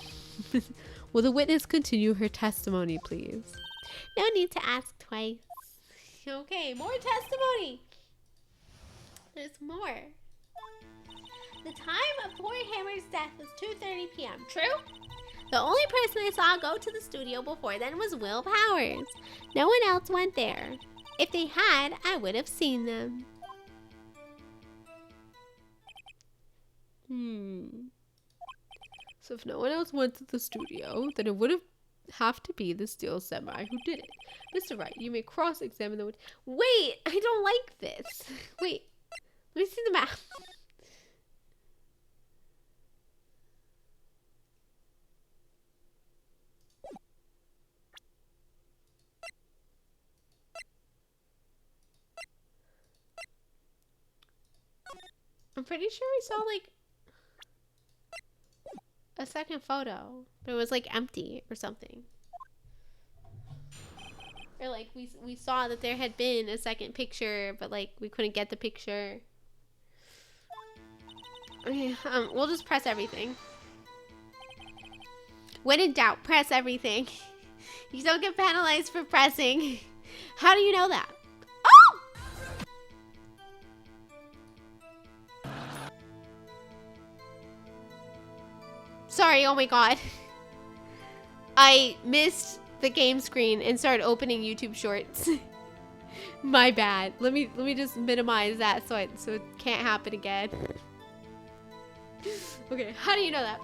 Will the witness continue her testimony, please? No need to ask twice. Okay, more testimony. There's more. The time of poor Hammer's death was 2:30 p.m. True? The only person I saw go to the studio before then was Will Powers. No one else went there. If they had, I would have seen them. So if no one else went to the studio, then it would have to be the steel samurai who did it. Mr. Wright, you may cross-examine the witness. Wait, I don't like this. Wait, let me see the map. I'm pretty sure we saw like a second photo, but it was like empty or something. Or like we saw that there had been a second picture, but like we couldn't get the picture. Okay, we'll just press everything. When in doubt, press everything. You don't get penalized for pressing. How do you know that? Oh! Sorry, oh my god. I missed the game screen and started opening YouTube Shorts. My bad. Let me just minimize that so it can't happen again. Okay, how do you know that?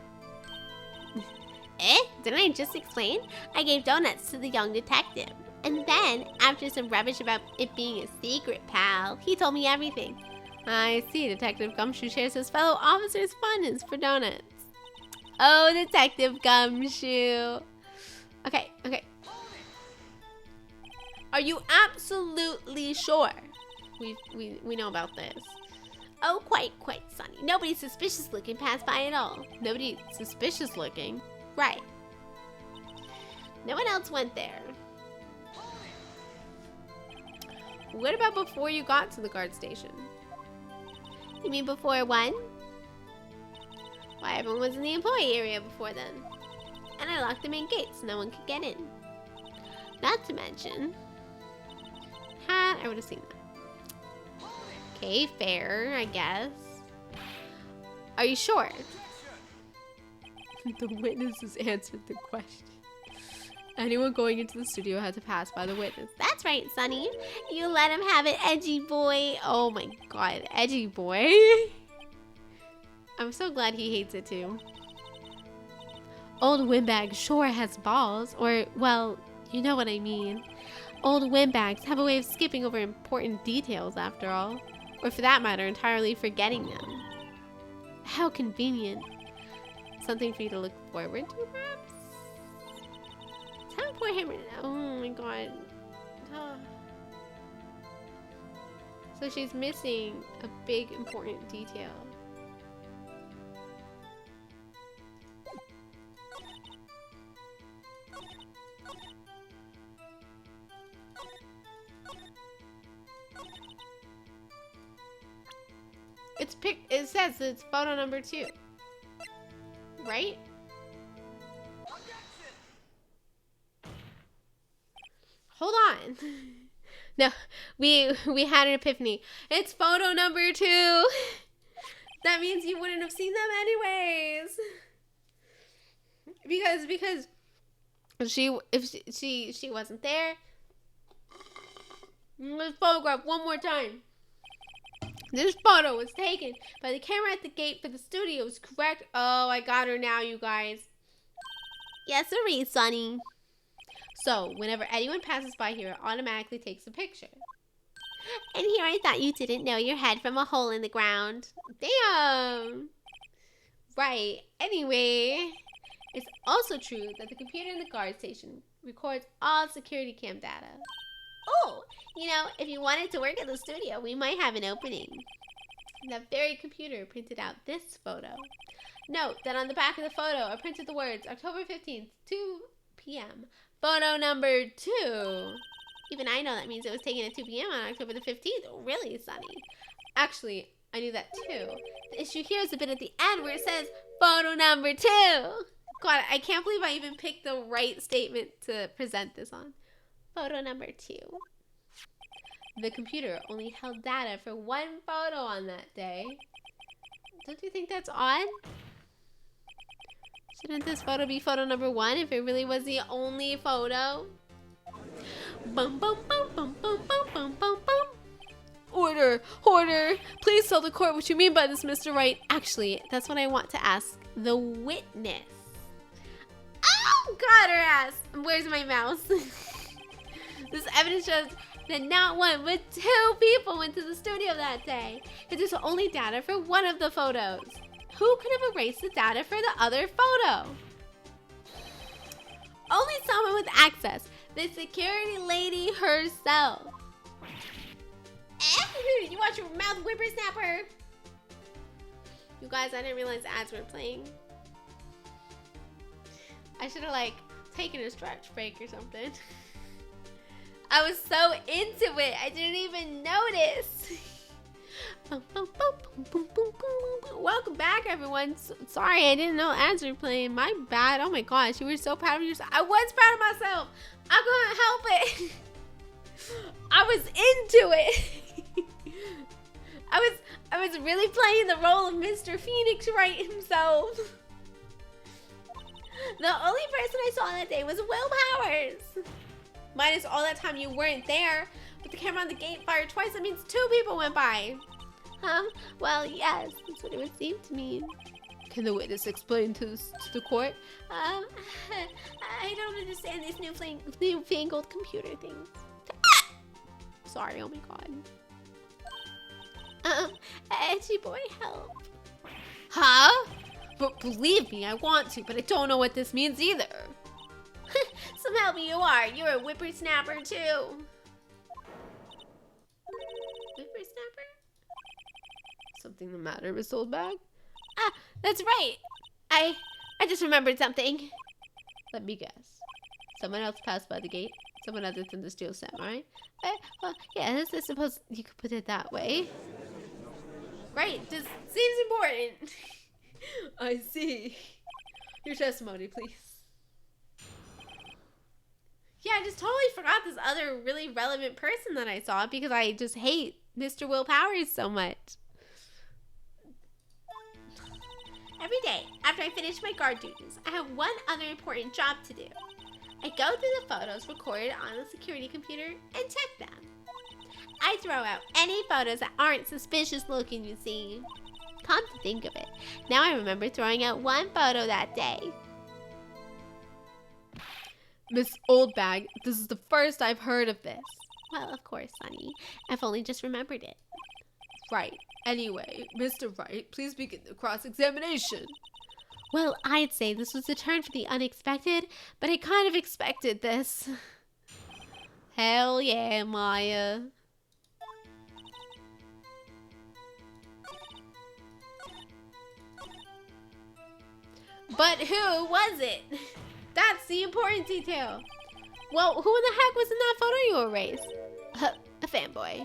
Didn't I just explain? I gave donuts to the young detective. And then, after some rubbish about it being a secret, pal, he told me everything. I see. Detective Gumshoe shares his fellow officers' fondness for donuts. Oh, Detective Gumshoe. Okay. Are you absolutely sure? We know about this. Oh, quite, Sonny. Nobody suspicious looking passed by at all. Nobody suspicious looking? Right. No one else went there. What about before you got to the guard station? You mean before one? Why, everyone was in the employee area before then. And I locked the main gate so no one could get in. Not to mention... I would have seen that. Okay, fair, I guess. Are you sure? The witnesses answered the question. Anyone going into the studio had to pass by the witness. That's right, Sonny. You let him have it, edgy boy. Oh my god, edgy boy. I'm so glad he hates it too. Old windbag sure has balls, or, well, you know what I mean. Old windbags have a way of skipping over important details after all. Or for that matter, entirely forgetting them. How convenient. Something for you to look forward to, perhaps? Tell poor Hammer. Oh my god. Oh. So she's missing a big important detail. It says it's photo number 2. Right? Hold on. No, we had an epiphany. It's photo number 2. That means you wouldn't have seen them anyways. Because if she wasn't there. Let's photograph one more time. This photo was taken by the camera at the gate for the studio. Is correct? Oh, I got her now, you guys. Yes, sirree, Sonny. So, whenever anyone passes by here, it automatically takes a picture. And here I thought you didn't know your head from a hole in the ground. Damn. Right. Anyway, it's also true that the computer in the guard station records all security cam data. Oh, you know, if you wanted to work at the studio, we might have an opening. That very computer printed out this photo. Note that on the back of the photo, I printed the words October 15th, 2 p.m. Photo number 2. Even I know that means it was taken at 2 p.m. on October the 15th. Really, Sonny? Actually, I knew that too. The issue here is the bit at the end where it says photo number 2. God, I can't believe I even picked the right statement to present this on. Photo number 2. The computer only held data for one photo on that day. Don't you think that's odd? Shouldn't this photo be photo number 1 if it really was the only photo? Bum bum bum bum bum bum bum bum bum. Order! Order! Please tell the court what you mean by this, Mr. Wright. Actually, that's what I want to ask the witness. Oh, got her ass! Where's my mouse? This evidence shows that not one, but 2 people went to the studio that day. It is only data for one of the photos. Who could have erased the data for the other photo? Only someone with access. The security lady herself. You watch your mouth, whippersnapper. You guys, I didn't realize ads were playing. I should have taken a stretch break or something. I was so into it, I didn't even notice. Welcome back, everyone. Sorry, I didn't know ads were playing. My bad. Oh my gosh, you were so proud of yourself. I was proud of myself. I couldn't help it. I was into it. I was really playing the role of Mr. Phoenix Wright himself. The only person I saw that day was Will Powers. Minus all that time you weren't there. With the camera on the gate fired twice, that means 2 people went by. Well, yes, that's what it would seem to mean. Can the witness explain to the court? I don't understand these newfangled computer things. Sorry, oh my god. Edgy boy, help. Huh? But believe me, I want to, but I don't know what this means either. Some help you are. You're a whippersnapper, too. Whippersnapper? Something the matter, Miss Oldbag? Ah, that's right. I just remembered something. Let me guess. Someone else passed by the gate? Someone other than the Steel Samurai? Well, yes, I suppose you could put it that way. Right, this seems important. I see. Your testimony, please. Yeah, I just totally forgot this other really relevant person that I saw because I just hate Mr. Will Powers so much. Every day, after I finish my guard duties, I have one other important job to do. I go through the photos recorded on the security computer and check them. I throw out any photos that aren't suspicious looking, you see. Come to think of it, now I remember throwing out one photo that day. Miss Oldbag, this is the first I've heard of this. Well, of course, Sonny. I've only just remembered it. Right. Anyway, Mr. Wright, please begin the cross-examination. Well, I'd say this was a turn for the unexpected, but I kind of expected this. Hell yeah, Maya. But who was it? That's the important detail. Well, who in the heck was in that photo you erased? A fanboy.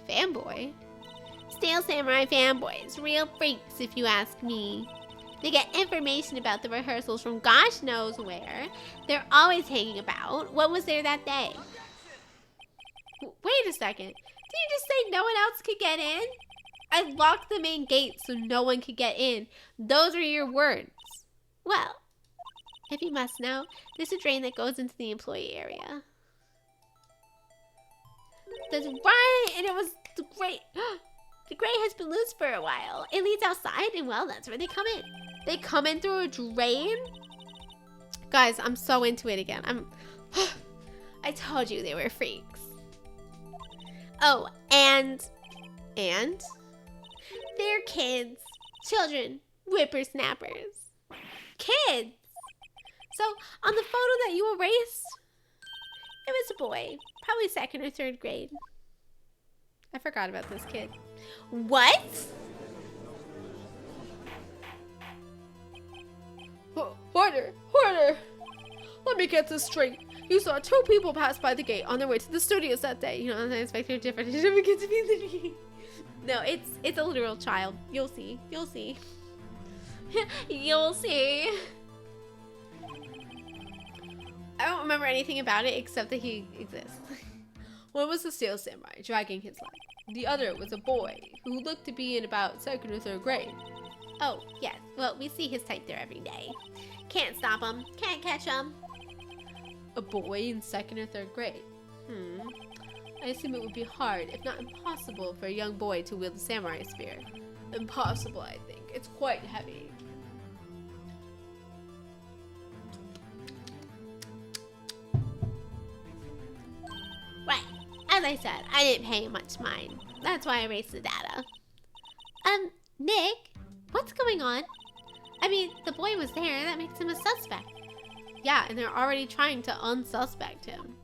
Fanboy? Steel Samurai fanboys. Real freaks, if you ask me. They get information about the rehearsals from gosh knows where. They're always hanging about. What was there that day? Wait a second. Did you just say no one else could get in? I locked the main gate so no one could get in. Those are your words. Well, if you must know, there's a drain that goes into the employee area. That's right, and it was the grate. The grate has been loose for a while. It leads outside, and well, that's where they come in. They come in through a drain? Guys, I'm so into it again. I told you they were freaks. Oh, and they're kids. Children. Whippersnappers. Kids. So, on the photo that you erased, it was a boy. Probably 2nd or 3rd grade. I forgot about this kid. What? Order! Order! Let me get this straight. You saw 2 people pass by the gate on their way to the studios that day. You know, I expect you're different. You didn't get to be the No, it's a literal child. You'll see. You'll see. You'll see. I don't remember anything about it except that he exists. One was the Steel Samurai dragging his leg. The other was a boy who looked to be in about 2nd or 3rd grade. Oh, yes. Well, we see his type there every day. Can't stop him. Can't catch him. A boy in 2nd or 3rd grade. I assume it would be hard, if not impossible, for a young boy to wield the samurai spear. Impossible, I think. It's quite heavy. Right. As I said, I didn't pay much mind. That's why I erased the data. Nick, what's going on? I mean, the boy was there. That makes him a suspect. Yeah, and they're already trying to unsuspect him.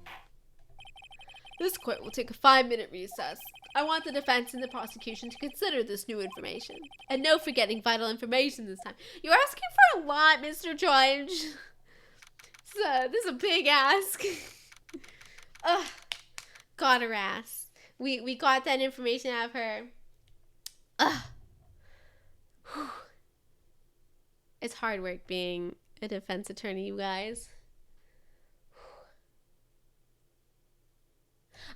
This court will take a 5-minute recess. I want the defense and the prosecution to consider this new information. And no forgetting vital information this time. You're asking for a lot, Mr. Judge. This is a big ask. Ugh. Got her ass. We got that information out of her. Ugh. Whew. It's hard work being a defense attorney, you guys.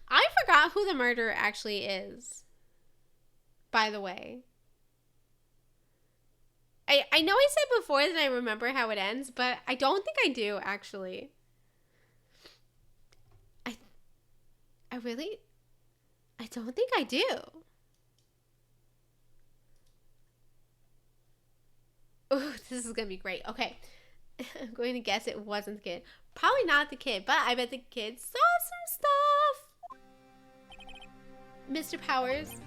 I forgot who the murderer actually is. By the way. I know I said before that I remember how it ends, but I don't think I do, actually. I don't think I do. Oh, this is gonna be great. Okay. I'm going to guess it wasn't the kid. Probably not the kid, but I bet the kid saw some stuff. Mr. Powers?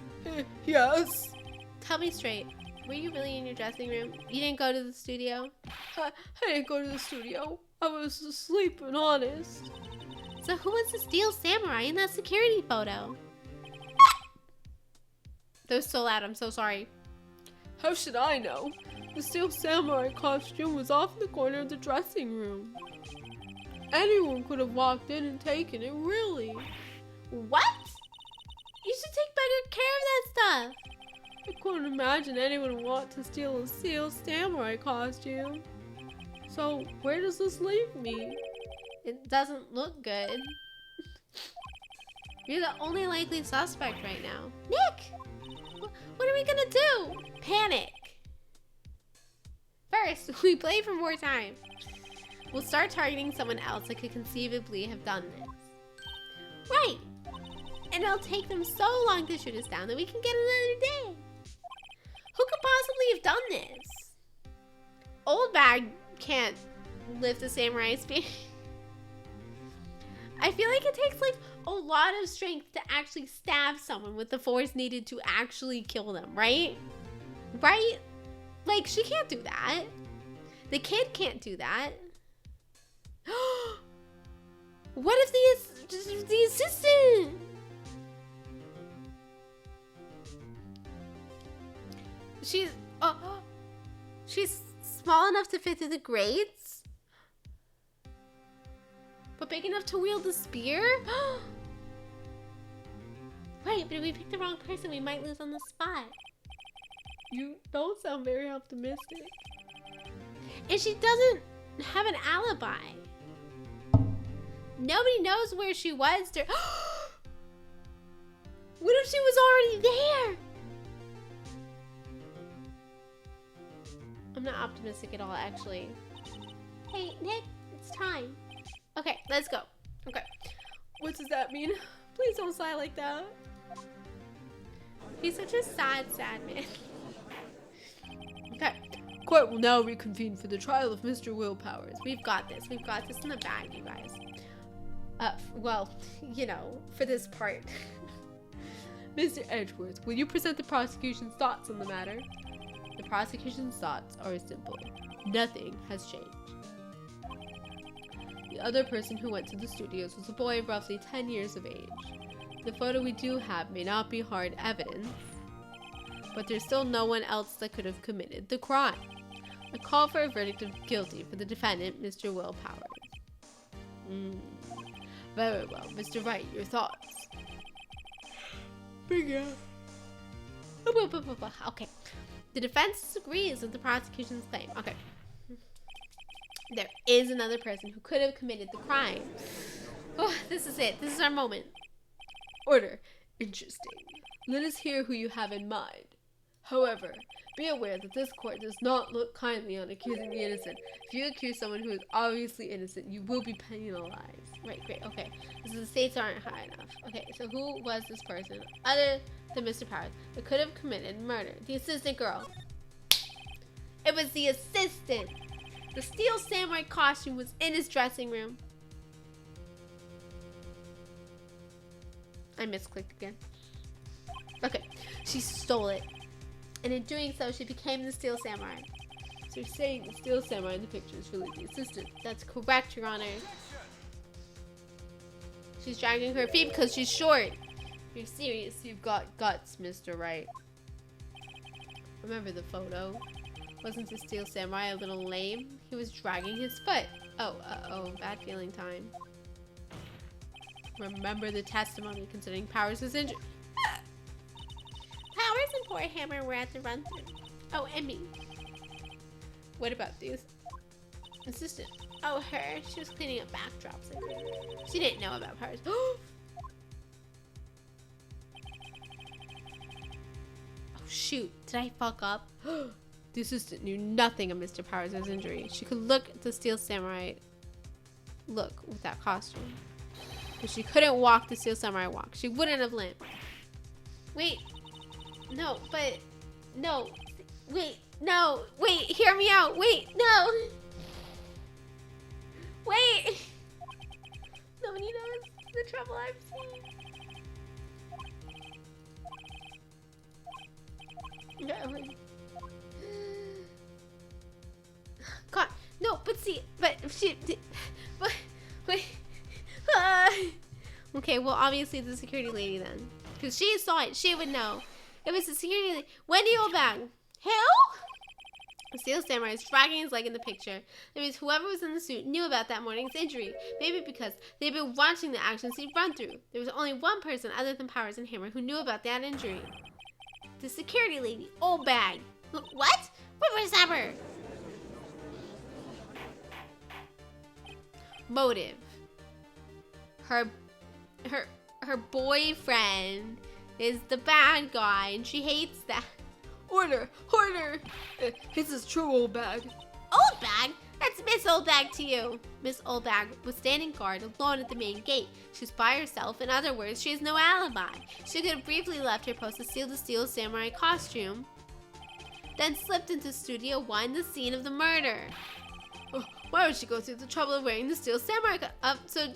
Yes? Tell me straight. Were you really in your dressing room? You didn't go to the studio? I didn't go to the studio. I was asleep, and honest. So who was the steel samurai in that security photo? That was so loud, I'm so sorry. How should I know? The steel samurai costume was off in the corner of the dressing room. Anyone could have walked in and taken it, really. What? You should take better care of that stuff. I couldn't imagine anyone would want to steal a steel samurai costume. So, where does this leave me? It doesn't look good. You're the only likely suspect right now. Nick! What are we gonna do? Panic. First, we play for more time. We'll start targeting someone else that could conceivably have done this. Right. And it'll take them so long to shoot us down that we can get another day. Who could possibly have done this? Old Bag can't lift the samurai spear. I feel like it takes like a lot of strength to actually stab someone with the force needed to actually kill them, right? Right? Like, she can't do that. The kid can't do that. What if the assistant? She's small enough to fit through the grates, but big enough to wield the spear? Right, but if we pick the wrong person, we might lose on the spot. You don't sound very optimistic. And she doesn't have an alibi. Nobody knows where she was. What if she was already there? I'm not optimistic at all, actually. Hey, Nick, it's time. Okay, let's go. Okay. What does that mean? Please don't sigh like that. He's such a sad man. Okay. Court will now reconvene for the trial of Mr. Willpowers. We've got this. We've got this in the bag, you guys. Well, you know, for this part. Mr. Edgeworth, will you present the prosecution's thoughts on the matter? The prosecution's thoughts are simple. Nothing has changed. The other person who went to the studios was a boy of roughly 10 years of age. The photo we do have may not be hard evidence, but there's still no one else that could have committed the crime. I call for a verdict of guilty for the defendant, Mr. Willpowers. Very well. Mr. Wright, your thoughts? Okay. The defense disagrees with the prosecution's claim. Okay. There is another person who could have committed the crime. Oh, this is it. This is our moment. Order. Interesting. Let us hear who you have in mind. However, be aware that this court does not look kindly on accusing the innocent. If you accuse someone who is obviously innocent, you will be penalized. Right, great, okay. So the stakes aren't high enough. Okay, so who was this person, other than Mr. Powers, that could have committed murder? The assistant girl. It was the assistant. The steel samurai costume was in his dressing room. I misclicked again. Okay, she stole it. And in doing so, she became the steel samurai. So you're saying the steel samurai in the picture is really the assistant? That's correct, Your Honor. She's dragging her feet because she's short. You're serious? You've got guts, Mr. Wright. Remember the photo? Wasn't the steel samurai a little lame? He was dragging his foot. Oh, bad feeling time. Remember the testimony considering Powers was injured. Powers and poor Hammer were at the run-through. Oh, and me. What about this? Assistant. Oh, her. She was cleaning up backdrops. She didn't know about Powers. Oh, shoot. Did I fuck up? The assistant knew nothing of Mr. Powers' injury. She could look at the Steel Samurai look with that costume. But she couldn't walk the Steel Samurai walk. She wouldn't have limped. Wait. No, but... No. Wait. No. Wait. Hear me out. Wait. No. Wait. Nobody knows the trouble I've seen. God. No, but see, but she... But... Wait. Okay, well, obviously it's the security lady then. Because she saw it. She would know. It was the security lady. Wendy Oldbag. Who? The Steel Samurai is dragging his leg in the picture. That means whoever was in the suit knew about that morning's injury. Maybe because they'd been watching the action scene run through. There was only one person other than Powers and Hammer who knew about that injury. The security lady, Oldbag. What? Whippersnapper! Motive. Her boyfriend is the bad guy and she hates that. Order! Order! This is true, Oldbag. Oldbag? That's Miss Oldbag to you. Miss Oldbag was standing guard alone at the main gate. She's by herself. In other words, she has no alibi. She could have briefly left her post to steal the Steel Samurai costume, then slipped into Studio 1, the scene of the murder. Why would she go through the trouble of wearing the Steel Samurai so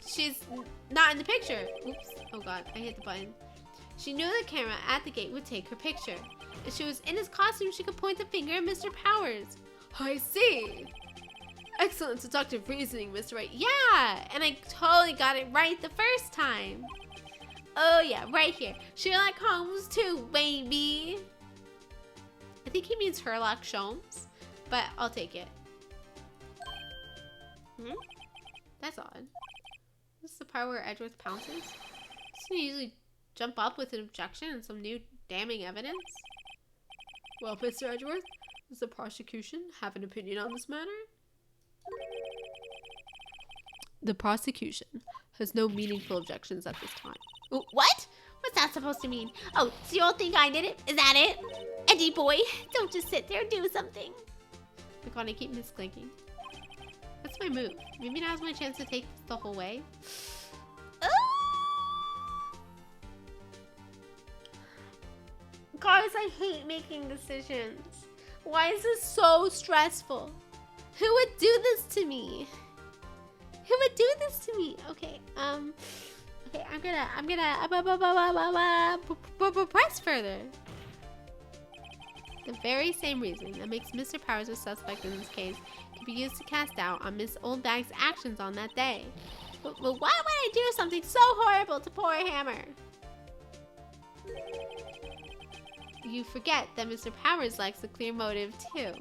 she's not in the picture? Oops. Oh god, I hit the button. She knew the camera at the gate would take her picture. If she was in his costume, she could point the finger at Mr. Powers. I see. Excellent deductive reasoning, Mr. Wright. Yeah, and I totally got it right the first time. Oh yeah, right here. Sherlock Holmes too, baby. I think he means Sherlock Sholmes, but I'll take it. That's odd. This is the part where Edgeworth pounces. Doesn't he usually jump up with an objection and some new damning evidence? Well, Mr. Edgeworth, does the prosecution have an opinion on this matter? The prosecution has no meaningful objections at this time. What? What's that supposed to mean? Oh, so you all think I did it? Is that it? Eddie boy, don't just sit there, do something. Oh my god, I keep misclicking. That's my move. Maybe now's my chance to take this the whole way. Guys, I hate making decisions. Why is this so stressful? Who would do this to me? Who would do this to me? Okay, okay, I'm gonna press further. The very same reasoning that makes Mr. Powers a suspect in this case can be used to cast doubt on Miss Oldbag's actions on that day. But why would I do something so horrible to poor Hammer? You forget that Mr. Powers likes a clear motive too.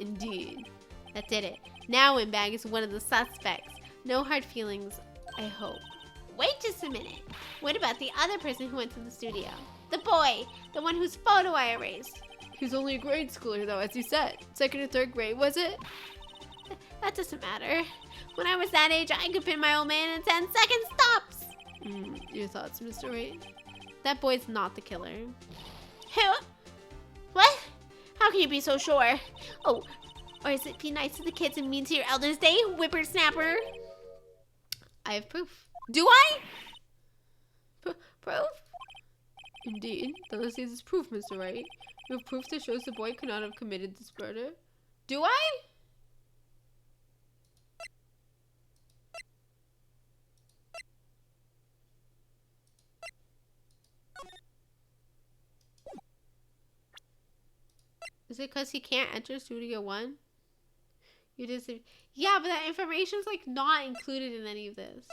Indeed. That did it. Now Windbag is one of the suspects. No hard feelings, I hope. Wait just a minute. What about the other person who went to the studio? The boy, the one whose photo I erased. He's only a grade schooler though, as you said. 2nd or 3rd grade, was it? That doesn't matter. When I was that age, I could pin my old man in 10 second stops. Your thoughts, Mr. Wright? That boy's not the killer. Who? What? How can you be so sure? Oh, or is it be nice to the kids and mean to your elders day, whippersnapper? I have proof. Do I? Proof? Indeed. Then let's see this proof, Mr. Wright. You have proof that shows the boy could not have committed this murder. Do I? Is it because he can't enter Studio 1? You just... Yeah, but that information's like not included in any of this.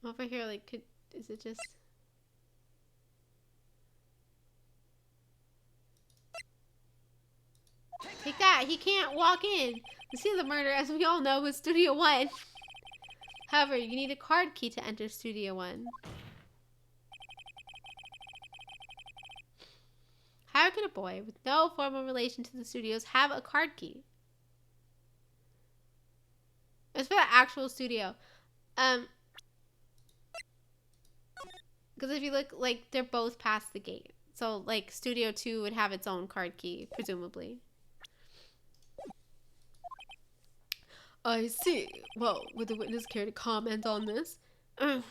Over here, like, is it just... Take that! He can't walk in! The scene of the murder, as we all know, was Studio 1. However, you need a card key to enter Studio 1. How could a boy with no formal relation to the studios have a card key? It's for the actual studio. Because if you look, like, they're both past the gate. So, like, Studio 2 would have its own card key, presumably. I see. Well, would the witness care to comment on this? The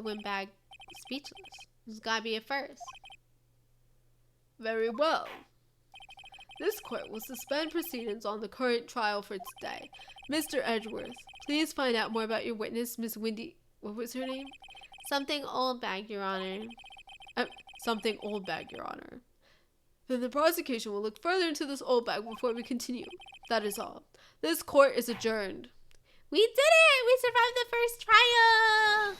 windbag speechless. There's gotta be a first. Very well. This court will suspend proceedings on the current trial for today. Mr. Edgeworth, please find out more about your witness, Miss Wendy. What was her name? Something old bag, Your Honor. Something old bag, Your Honor. Then the prosecution will look further into this old bag before we continue. That is all. This court is adjourned. We did it! We survived the first trial!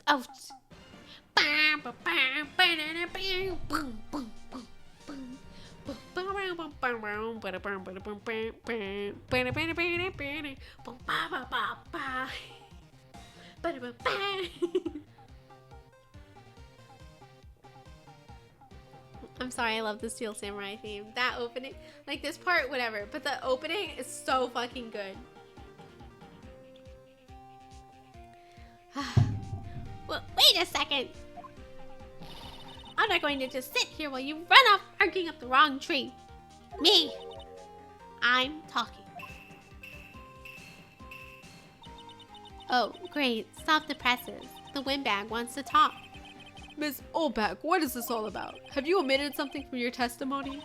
Oh. I'm sorry, I love the Steel Samurai theme. That opening, like this part, whatever, but the opening is so fucking good. Well, wait a second. I'm not going to just sit here while you run off arguing up the wrong tree. Me. I'm talking. Oh, great. Stop the presses. The windbag wants to talk. Miss Oldbag, what is this all about? Have you omitted something from your testimony?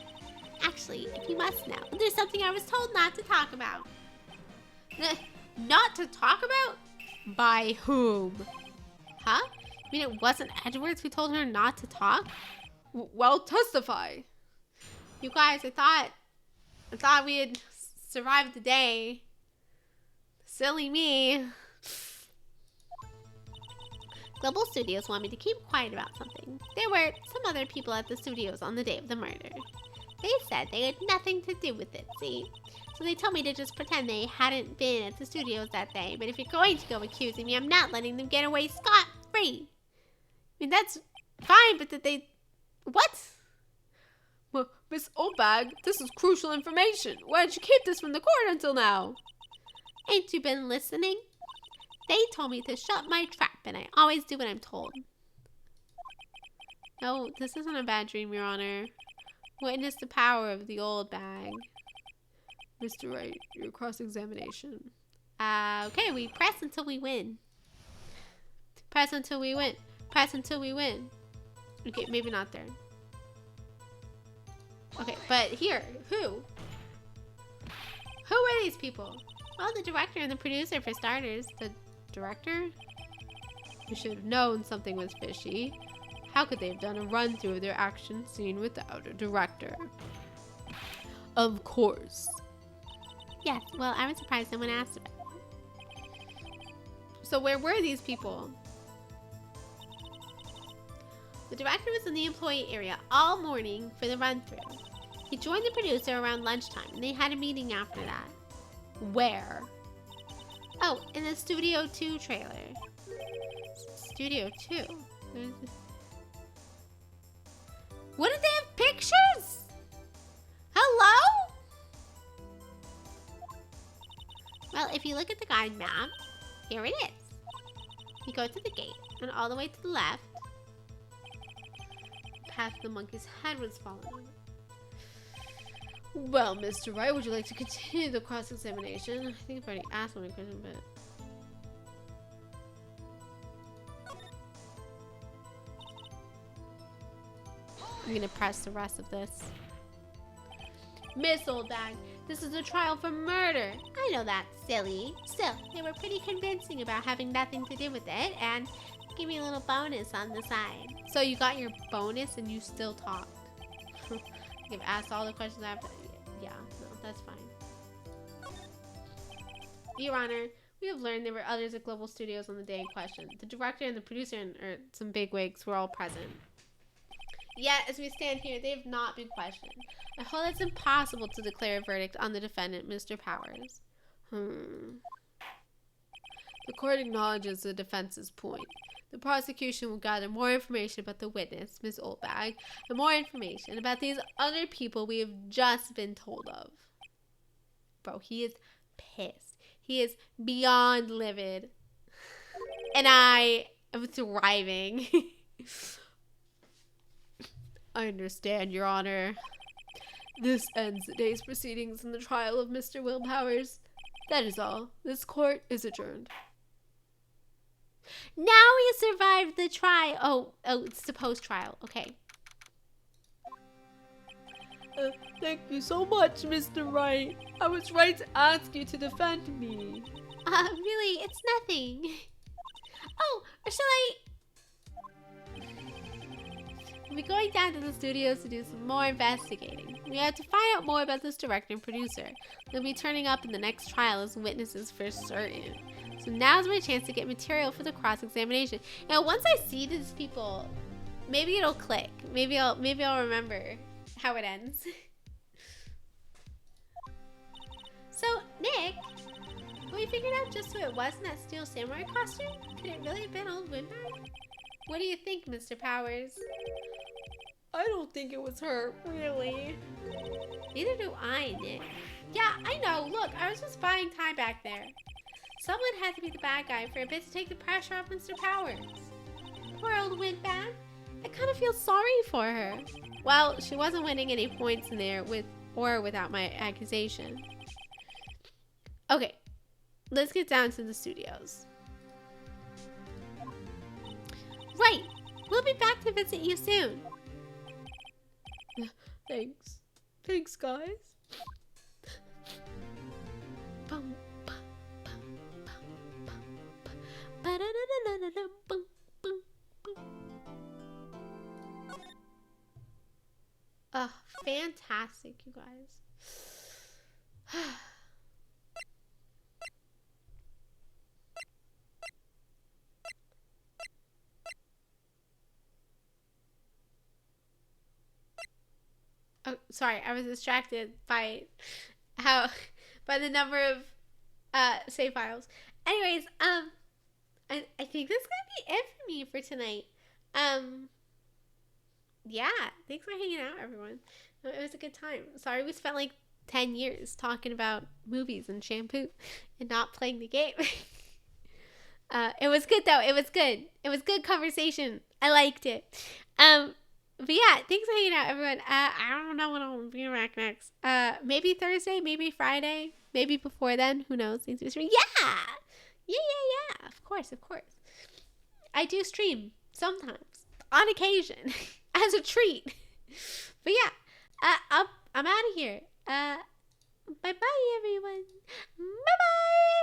Actually, if you must know, there's something I was told not to talk about. Not to talk about? By whom? Huh? You mean it wasn't Edgeworth who told her not to talk? Well, testify. You guys, I thought we had survived the day. Silly me. Global Studios want me to keep quiet about something. There were some other people at the studios on the day of the murder. They said they had nothing to do with it, see? So they told me to just pretend they hadn't been at the studios that day. But if you're going to go accusing me, I'm not letting them get away scot-free. I mean, that's fine, but did they... What? Well, Miss Oldbag, this is crucial information. Why did you keep this from the court until now? Ain't you been listening? They told me to shut my trap, and I always do what I'm told. No, this isn't a bad dream, Your Honor. Witness the power of the old bag. Mr. Wright, your cross-examination. Okay, we press until we win. Press until we win. Press until we win. Okay, maybe not there. Okay, but here, who? Who are these people? Well, the director and the producer, for starters. The director? We should have known something was fishy. How could they have done a run-through of their action scene without a director? Of course. Yes, well, I was surprised no one asked about it. So where were these people? The director was in the employee area all morning for the run-through. He joined the producer around lunchtime, and they had a meeting after that. Where? Oh, in the Studio 2 trailer. Studio 2? What did they have pictures? Hello? Well, if you look at the guide map, here it is. You go to the gate, and all the way to the left, the path the monkey's head was following. Well, Mr. Wright, would you like to continue the cross-examination? I think I've already asked one question, but... I'm gonna press the rest of this. Miss Oldbag, this is a trial for murder. I know that's silly. Still, they were pretty convincing about having nothing to do with it, and give me a little bonus on the side. So you got your bonus and you still talked. You've asked all the questions after. Yeah, no, that's fine. Your Honor, we have learned there were others at Global Studios on the day in question. The director and the producer and some bigwigs were all present. Yet, as we stand here, they have not been questioned. I hold it's impossible to declare a verdict on the defendant, Mr. Powers. The court acknowledges the defense's point. The prosecution will gather more information about the witness, Miss Oldbag, and more information about these other people we have just been told of. Bro, he is pissed. He is beyond livid. And I I'm thriving. I understand, Your Honor. This ends the day's proceedings in the trial of Mr. Will Powers. That is all. This court is adjourned. Now we survived the trial. Oh, it's the post-trial. Okay. Thank you so much, Mr. Wright. I was right to ask you to defend me. Really, it's nothing. Oh, or shall I? We'll be going down to the studios to do some more investigating. We have to find out more about this director and producer. They'll be turning up in the next trial as witnesses for certain. So now's my chance to get material for the cross-examination. Now, once I see these people, maybe it'll click. Maybe I'll remember how it ends. So, Nick, we figured out just who it was in that steel samurai costume? Could it really have been old Windbag? What do you think, Mr. Powers? I don't think it was her, really. Neither do I, Nick. Yeah, I know. Look, I was just buying time back there. Someone had to be the bad guy for a bit to take the pressure off Mr. Powers. Poor old Windbag. I kind of feel sorry for her. Well, she wasn't winning any points in there with or without my accusation. Okay, let's get down to the studios. Right, we'll be back to visit you soon. Thanks. Thanks, guys. Bum, bum, bum, bum, bum, bum. Ba-da-da-da-da-da, bum, bum, bum. Oh, fantastic, you guys. Oh, sorry, I was distracted by the number of save files. Anyways, I think that's gonna be it for me for tonight. Yeah, thanks for hanging out, everyone. It was a good time. Sorry we spent like 10 years talking about movies and shampoo and not playing the game. It was good though. It was good. It was good conversation. I liked it. But yeah, thanks for hanging out, everyone. I don't know when I'll be back next. Maybe Thursday, maybe Friday, maybe before then. Who knows? Things will stream. Yeah. Of course. I do stream sometimes, on occasion, as a treat. But yeah, I'm out of here. Bye bye, everyone. Bye bye.